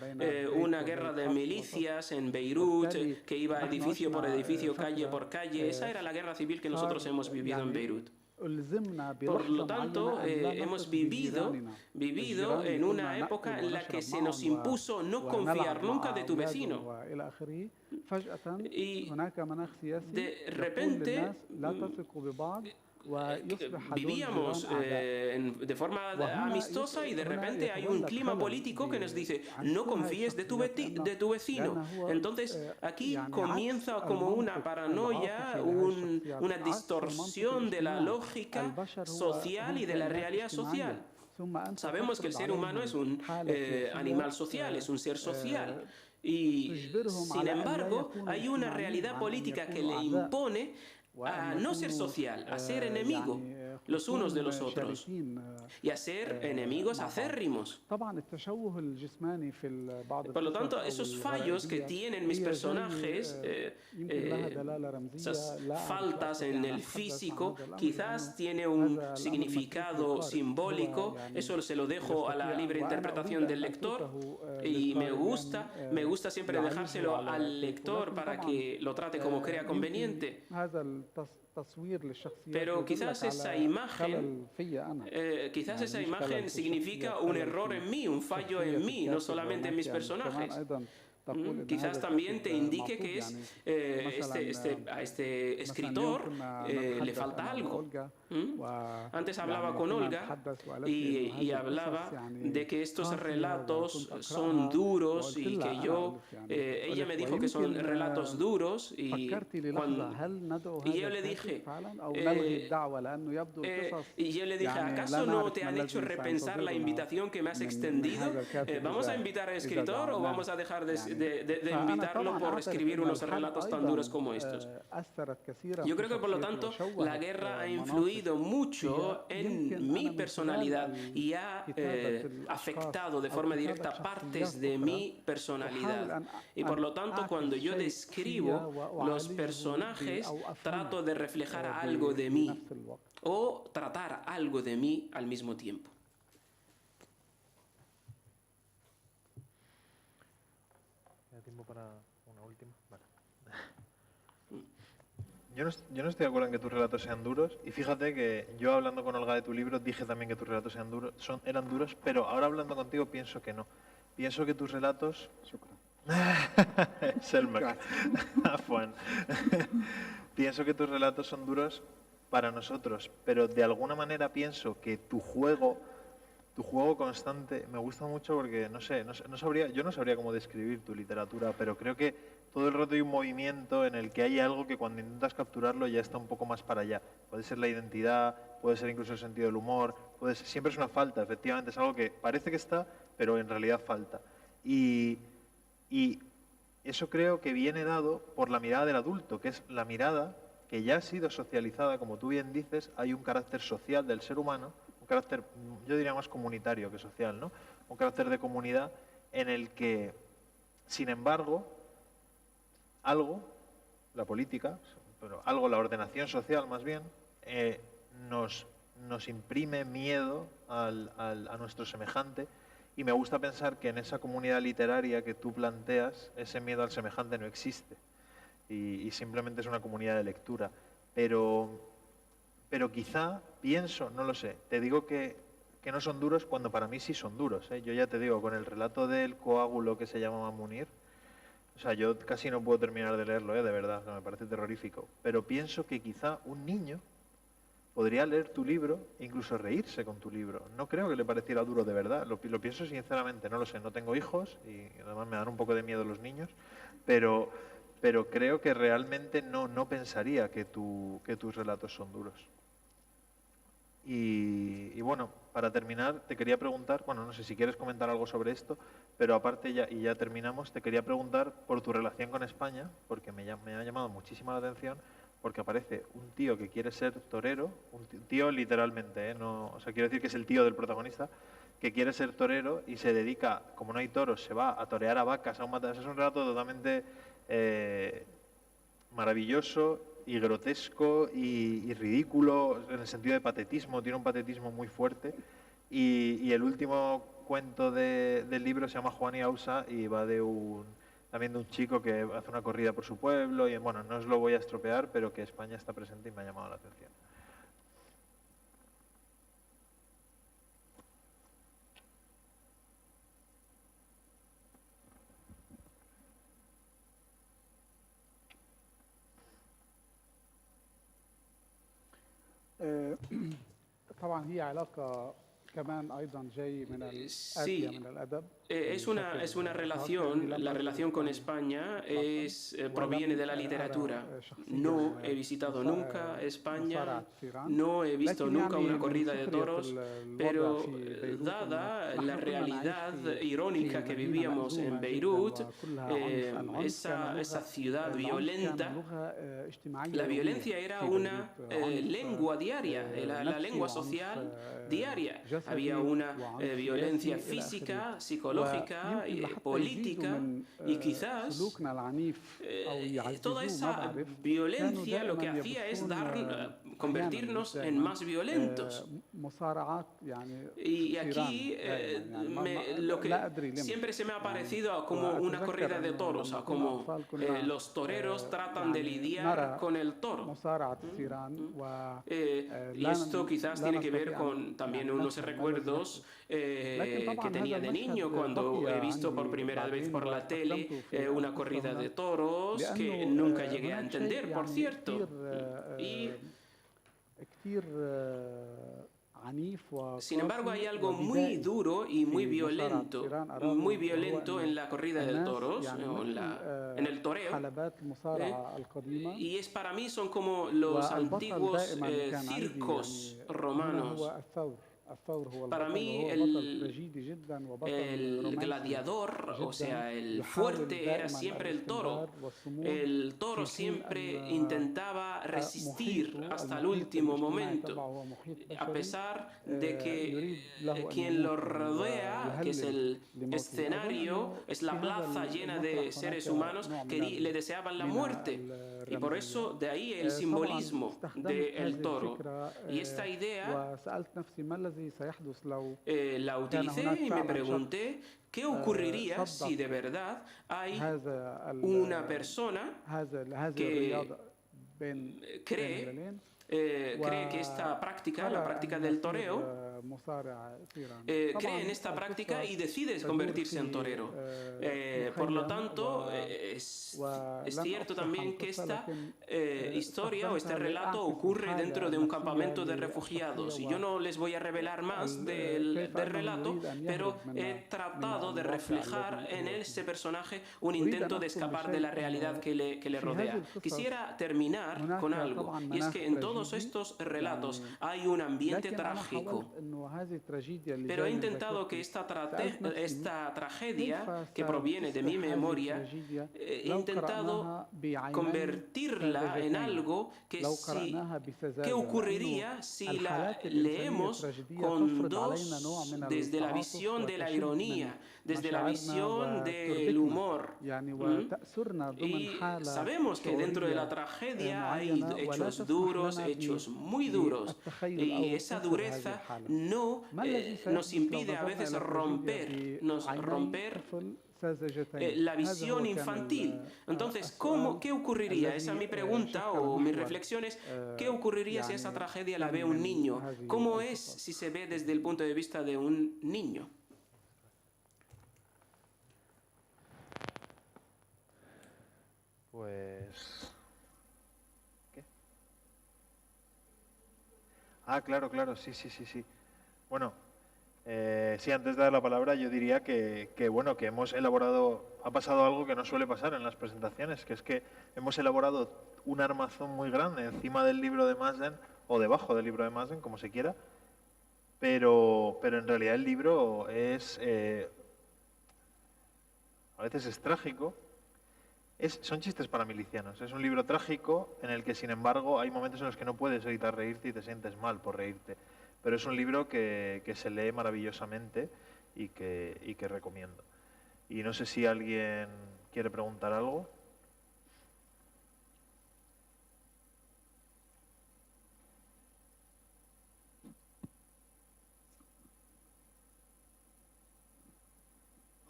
una guerra de milicias en Beirut que iba edificio por edificio, calle por calle. Esa era la guerra civil que nosotros hemos vivido en Beirut. Por lo tanto, hemos vivido en una época en la que se nos impuso no confiar nunca de tu vecino. Y de repente vivíamos de forma amistosa y de repente hay un clima político que nos dice no confíes de tu vecino. Entonces aquí comienza como una paranoia, una distorsión de la lógica social y de la realidad social. Sabemos que el ser humano es un animal social, es un ser social. Y, sin embargo, hay una realidad política que le impone a no ser social, a ser enemigo los unos de los otros y a ser enemigos acérrimos. Por lo tanto, esos fallos que tienen mis personajes, esas faltas en el físico, quizás tiene un significado simbólico. Eso se lo dejo a la libre interpretación del lector y me gusta siempre dejárselo al lector para que lo trate como crea conveniente. Pero quizás esa imagen significa un error en mí, un fallo en mí, no solamente en mis personajes. Quizás también te indique que a este escritor le falta algo. Antes hablaba con Olga y hablaba de que estos relatos son duros y que ella me dijo que son relatos duros y yo le dije, ¿acaso no te han hecho repensar la invitación que me has extendido? ¿Vamos a invitar al escritor o vamos a dejar de invitarlo por escribir unos relatos tan duros como estos? Yo creo que, por lo tanto, la guerra ha influido mucho en mi personalidad y ha afectado de forma directa partes de mi personalidad. Y por lo tanto, cuando yo describo los personajes, trato de reflejar algo de mí o tratar algo de mí al mismo tiempo. ¿Hay tiempo para una última? Vale. Yo no estoy de acuerdo en que tus relatos sean duros, y fíjate que yo, hablando con Olga de tu libro, dije también que tus relatos eran duros, pero ahora, hablando contigo, pienso que no. Pienso que tus relatos... Selmak. Afwan. Pienso que tus relatos son duros para nosotros, pero de alguna manera pienso que tu juego constante me gusta mucho porque yo no sabría cómo describir tu literatura, pero creo que todo el rato hay un movimiento en el que hay algo que cuando intentas capturarlo ya está un poco más para allá. Puede ser la identidad, puede ser incluso el sentido del humor, siempre es una falta, efectivamente, es algo que parece que está, pero en realidad falta. Y eso creo que viene dado por la mirada del adulto, que es la mirada que ya ha sido socializada, como tú bien dices. Hay un carácter social del ser humano, un carácter, yo diría, más comunitario que social, ¿no? Un carácter de comunidad en el que, sin embargo, la política, pero la ordenación social más bien, nos imprime miedo a nuestro semejante, y me gusta pensar que en esa comunidad literaria que tú planteas, ese miedo al semejante no existe, y simplemente es una comunidad de lectura. Pero quizá pienso, no lo sé, te digo que no son duros cuando para mí sí son duros, ¿eh? Yo ya te digo, con el relato del coágulo que se llama Munir, o sea, yo casi no puedo terminar de leerlo, de verdad, me parece terrorífico. Pero pienso que quizá un niño podría leer tu libro e incluso reírse con tu libro. No creo que le pareciera duro de verdad, lo pienso sinceramente, no lo sé, no tengo hijos y además me dan un poco de miedo los niños, pero creo que realmente no pensaría que tus relatos son duros. Y bueno, para terminar, te quería preguntar, bueno, no sé si quieres comentar algo sobre esto, pero aparte ya terminamos, te quería preguntar por tu relación con España, porque me ha llamado muchísimo la atención, porque aparece un tío que quiere ser torero, un tío literalmente, o sea, quiero decir que es el tío del protagonista, que quiere ser torero y se dedica, como no hay toros, se va a torear a vacas, a un matadero. Es un relato totalmente maravilloso y grotesco y ridículo, en el sentido de patetismo, tiene un patetismo muy fuerte, y el último cuento del libro se llama Juan y Ausa y va también de un chico que hace una corrida por su pueblo, y bueno, no os lo voy a estropear, pero que España está presente y me ha llamado la atención. طبعا هي علاقة Sí, es una relación, la relación con España proviene de la literatura. No he visitado nunca España, no he visto nunca una corrida de toros, pero dada la realidad irónica que vivíamos en Beirut, esa ciudad violenta, la violencia era una lengua diaria, la lengua social diaria. Había una violencia física, psicológica, política, y quizás toda esa violencia lo que hacía es convertirnos en más violentos. Y aquí lo que siempre se me ha parecido como una corrida de toros, como los toreros tratan de lidiar con el toro. Y esto quizás tiene que ver con también unos recuerdos que tenía de niño cuando he visto por primera vez por la tele una corrida de toros que nunca llegué a entender, por cierto. Sin embargo, hay algo muy duro y muy violento en la corrida de toros, en el toreo. Y para mí son como los antiguos circos romanos. Para mí el gladiador, o sea, el fuerte era siempre el toro. El toro siempre intentaba resistir hasta el último momento, a pesar de que quien lo rodea, que es el escenario, es la plaza llena de seres humanos que le deseaban la muerte. Y por eso de ahí el simbolismo del toro. Y esta idea la utilicé y me pregunté qué ocurriría si de verdad hay una persona que cree que esta práctica, la práctica del toreo, cree en esta práctica y decide convertirse en torero. Por lo tanto, es cierto también que esta historia o este relato ocurre dentro de un campamento de refugiados. Y yo no les voy a revelar más del relato, pero he tratado de reflejar en ese personaje un intento de escapar de la realidad que le rodea. Quisiera terminar con algo, y es que en todos estos relatos hay un ambiente trágico, pero he intentado que esta tragedia que proviene de mi memoria, he intentado convertirla en algo que ocurriría si la leemos desde la visión de la ironía, desde la visión del humor. Y sabemos que dentro de la tragedia hay hechos duros, hechos muy duros, y esa dureza nos impide a veces romper la visión infantil. Entonces, ¿qué ocurriría? Esa es mi pregunta o mi reflexión es, ¿qué ocurriría si esa tragedia la ve un niño? ¿Cómo es si se ve desde el punto de vista de un niño? Pues... ¿Qué? Claro, sí. Bueno, sí, antes de dar la palabra yo diría que hemos elaborado, ha pasado algo que no suele pasar en las presentaciones, que es que hemos elaborado un armazón muy grande encima del libro de Marsden, o debajo del libro de Marsden, como se quiera, pero en realidad el libro a veces es trágico. Son chistes para milicianos. Es un libro trágico en el que, sin embargo, hay momentos en los que no puedes evitar reírte y te sientes mal por reírte. Pero es un libro que se lee maravillosamente y que recomiendo. Y no sé si alguien quiere preguntar algo.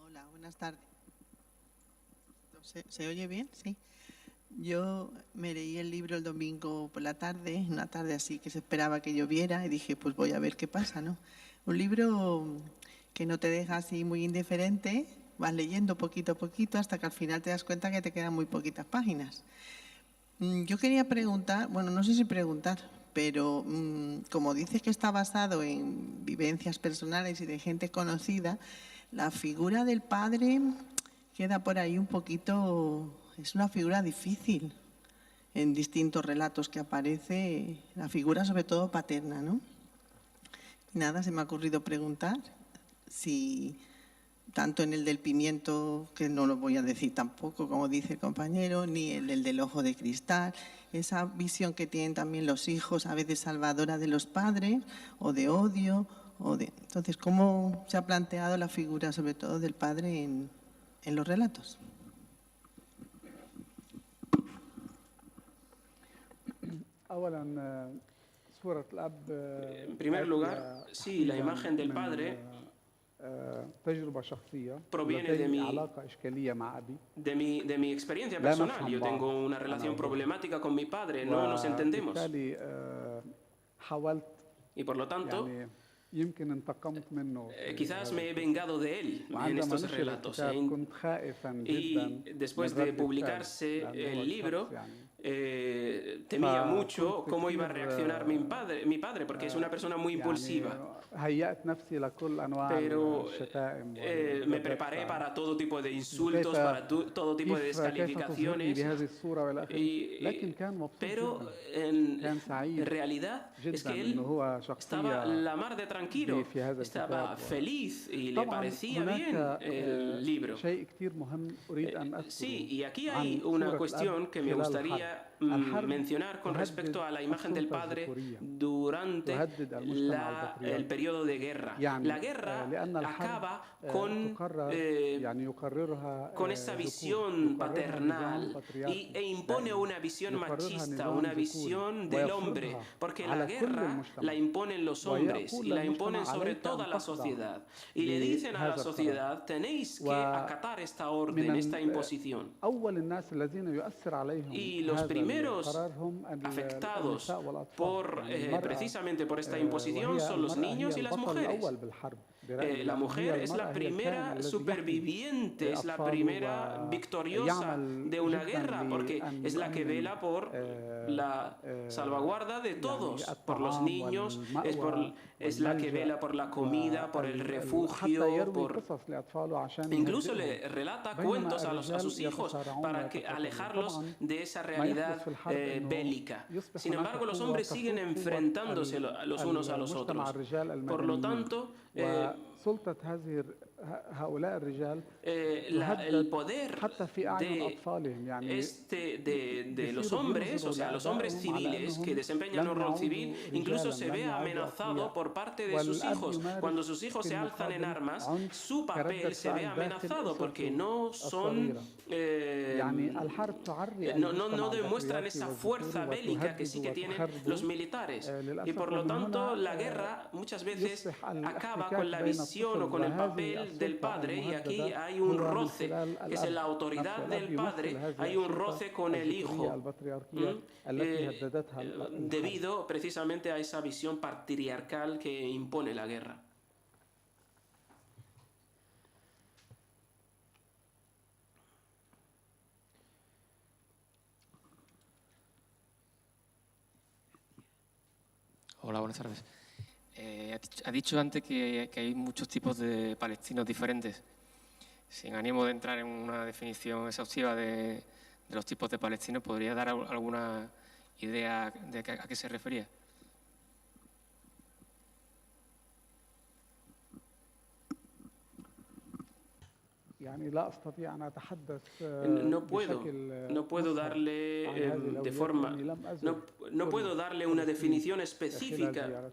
Hola, buenas tardes. ¿Se oye bien? Sí. Yo me leí el libro el domingo por la tarde, una tarde así que se esperaba que lloviera, y dije, pues voy a ver qué pasa, ¿no? Un libro que no te deja así muy indiferente, vas leyendo poquito a poquito hasta que al final te das cuenta que te quedan muy poquitas páginas. Yo quería preguntar, bueno, no sé si preguntar, pero como dice que está basado en vivencias personales y de gente conocida, la figura del padre queda por ahí un poquito, es una figura difícil en distintos relatos que aparece, la figura sobre todo paterna, ¿no? Y nada, se me ha ocurrido preguntar si tanto en el del pimiento, que no lo voy a decir tampoco, como dice el compañero, ni el del ojo de cristal, esa visión que tienen también los hijos, a veces salvadora de los padres, o de odio, Entonces, ¿cómo se ha planteado la figura, sobre todo, del padre en los relatos? En primer lugar, sí, la imagen del padre proviene de mi experiencia personal. Yo tengo una relación problemática con mi padre, no nos entendemos. Y por lo tanto, quizás me he vengado de él en estos relatos. Y después de publicarse el libro, temía mucho cómo iba a reaccionar mi padre, porque es una persona muy impulsiva. Pero me preparé para todo tipo de insultos, para todo tipo de descalificaciones. Pero en realidad es que él estaba la mar de tranquilo, estaba feliz y le parecía bien el libro. Sí, y aquí hay una cuestión que me gustaría mencionar con respecto a la imagen del padre durante el periodo de guerra. La guerra acaba con esa visión paternal e impone una visión machista, una visión del hombre, porque la guerra la imponen los hombres y la imponen sobre toda la sociedad. Y le dicen a la sociedad, tenéis que acatar esta orden, esta imposición. Y los primeros afectados precisamente por esta imposición son los niños y las mujeres. La mujer es la primera superviviente, es la primera victoriosa de una guerra, porque es la que vela por la salvaguarda de todos, por los niños, es la que vela por la comida, por el refugio, incluso le relata cuentos a sus hijos para alejarlos de esa realidad bélica. Sin embargo, los hombres siguen enfrentándose los unos a los otros. Por lo tanto, el poder de los hombres, o sea, los hombres civiles que desempeñan un rol civil, incluso se ve amenazado por parte de sus hijos. Cuando sus hijos se alzan en armas, su papel se ve amenazado porque no son, no demuestran esa fuerza bélica que sí que tienen los militares. Y por lo tanto, la guerra muchas veces acaba con la visión o con el papel del padre, y aquí hay un roce, que es la autoridad del padre, hay un roce con el hijo, debido precisamente a esa visión patriarcal que impone la guerra. Hola, buenas tardes. Ha dicho antes que hay muchos tipos de palestinos diferentes. Sin ánimo de entrar en una definición exhaustiva de los tipos de palestinos, ¿podría dar alguna idea de a qué se refería? No puedo darle una definición específica,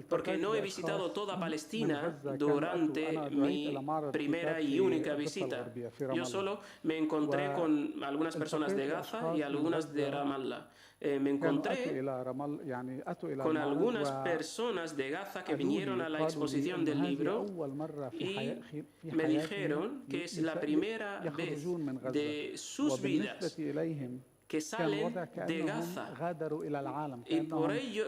porque no he visitado toda Palestina durante mi primera y única visita. Yo solo me encontré con algunas personas de Gaza y algunas de Ramallah. Me encontré con algunas personas de Gaza que vinieron a la exposición del libro y me dijeron que es la primera vez de sus vidas que salen de Gaza. Y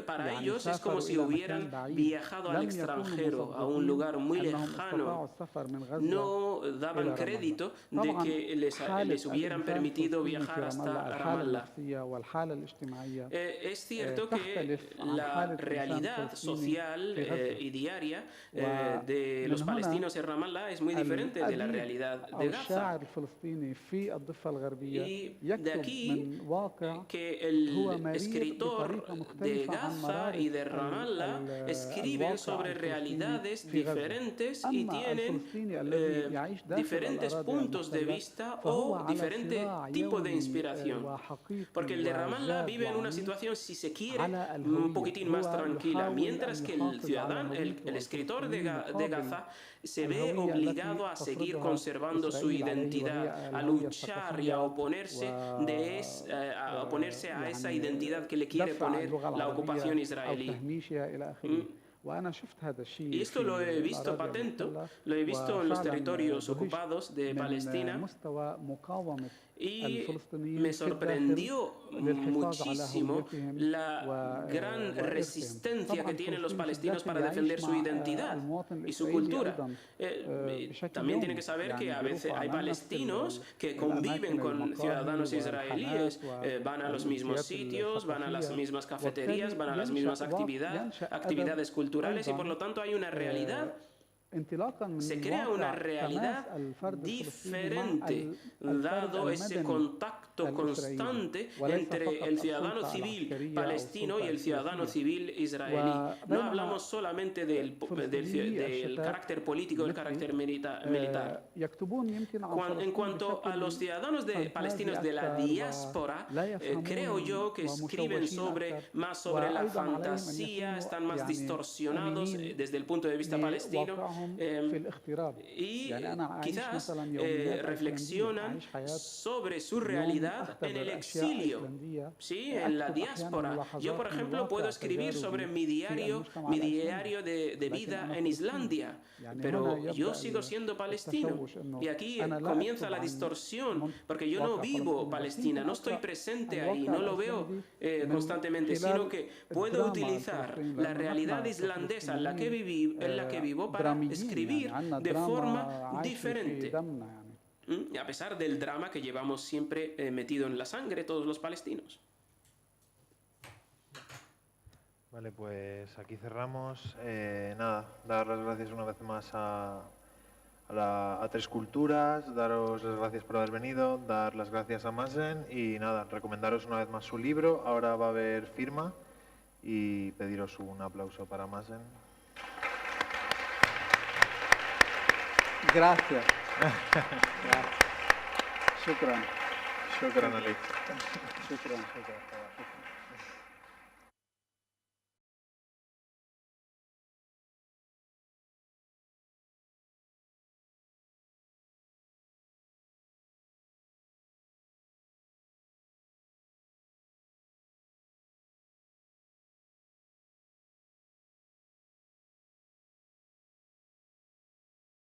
para ellos es como si hubieran viajado al extranjero, a un lugar muy lejano. No daban crédito de que les hubieran permitido viajar hasta Ramallah. Es cierto que la realidad social y diaria de los palestinos en Ramallah es muy diferente de la realidad de Gaza. Y de aquí que el escritor de Gaza y de Ramallah escriben sobre realidades diferentes y tienen diferentes puntos de vista o diferente tipo de inspiración. Porque el de Ramallah vive en una situación, si se quiere, un poquitín más tranquila, mientras que el ciudadano, el escritor de Gaza, se ve obligado a seguir conservando su identidad, a luchar y a oponerse a esa identidad que le quiere poner la ocupación israelí. Y esto lo he visto patente, lo he visto en los territorios ocupados de Palestina, y me sorprendió muchísimo la gran resistencia que tienen los palestinos para defender su identidad y su cultura. También tienen que saber que a veces hay palestinos que conviven con ciudadanos israelíes, van a los mismos sitios, van a las mismas cafeterías, van a las mismas actividades culturales, y por lo tanto hay una realidad. Se crea una realidad diferente, dado ese contacto constante entre el ciudadano civil palestino y el ciudadano civil israelí. No hablamos solamente del carácter político, del carácter militar. En cuanto a los ciudadanos palestinos de la diáspora, creo yo que escriben más sobre la fantasía, están más distorsionados desde el punto de vista palestino. Y quizás reflexionan sobre su realidad en el exilio, ¿sí? En la diáspora. Yo, por ejemplo, puedo escribir sobre mi diario de vida en Islandia, pero yo sigo siendo palestino. Y aquí comienza la distorsión, porque yo no vivo Palestina, no estoy presente ahí, no lo veo constantemente, sino que puedo utilizar la realidad islandesa en la que vivo para escribir de forma diferente, a pesar del drama que llevamos siempre metido en la sangre todos los palestinos. Vale, pues aquí cerramos. Nada, dar las gracias una vez más a Tres Culturas, daros las gracias por haber venido, dar las gracias a Mazen y nada, recomendaros una vez más su libro. Ahora va a haber firma y pediros un aplauso para Mazen. Gracias. Shukran. Shukran, Ali. Shukran.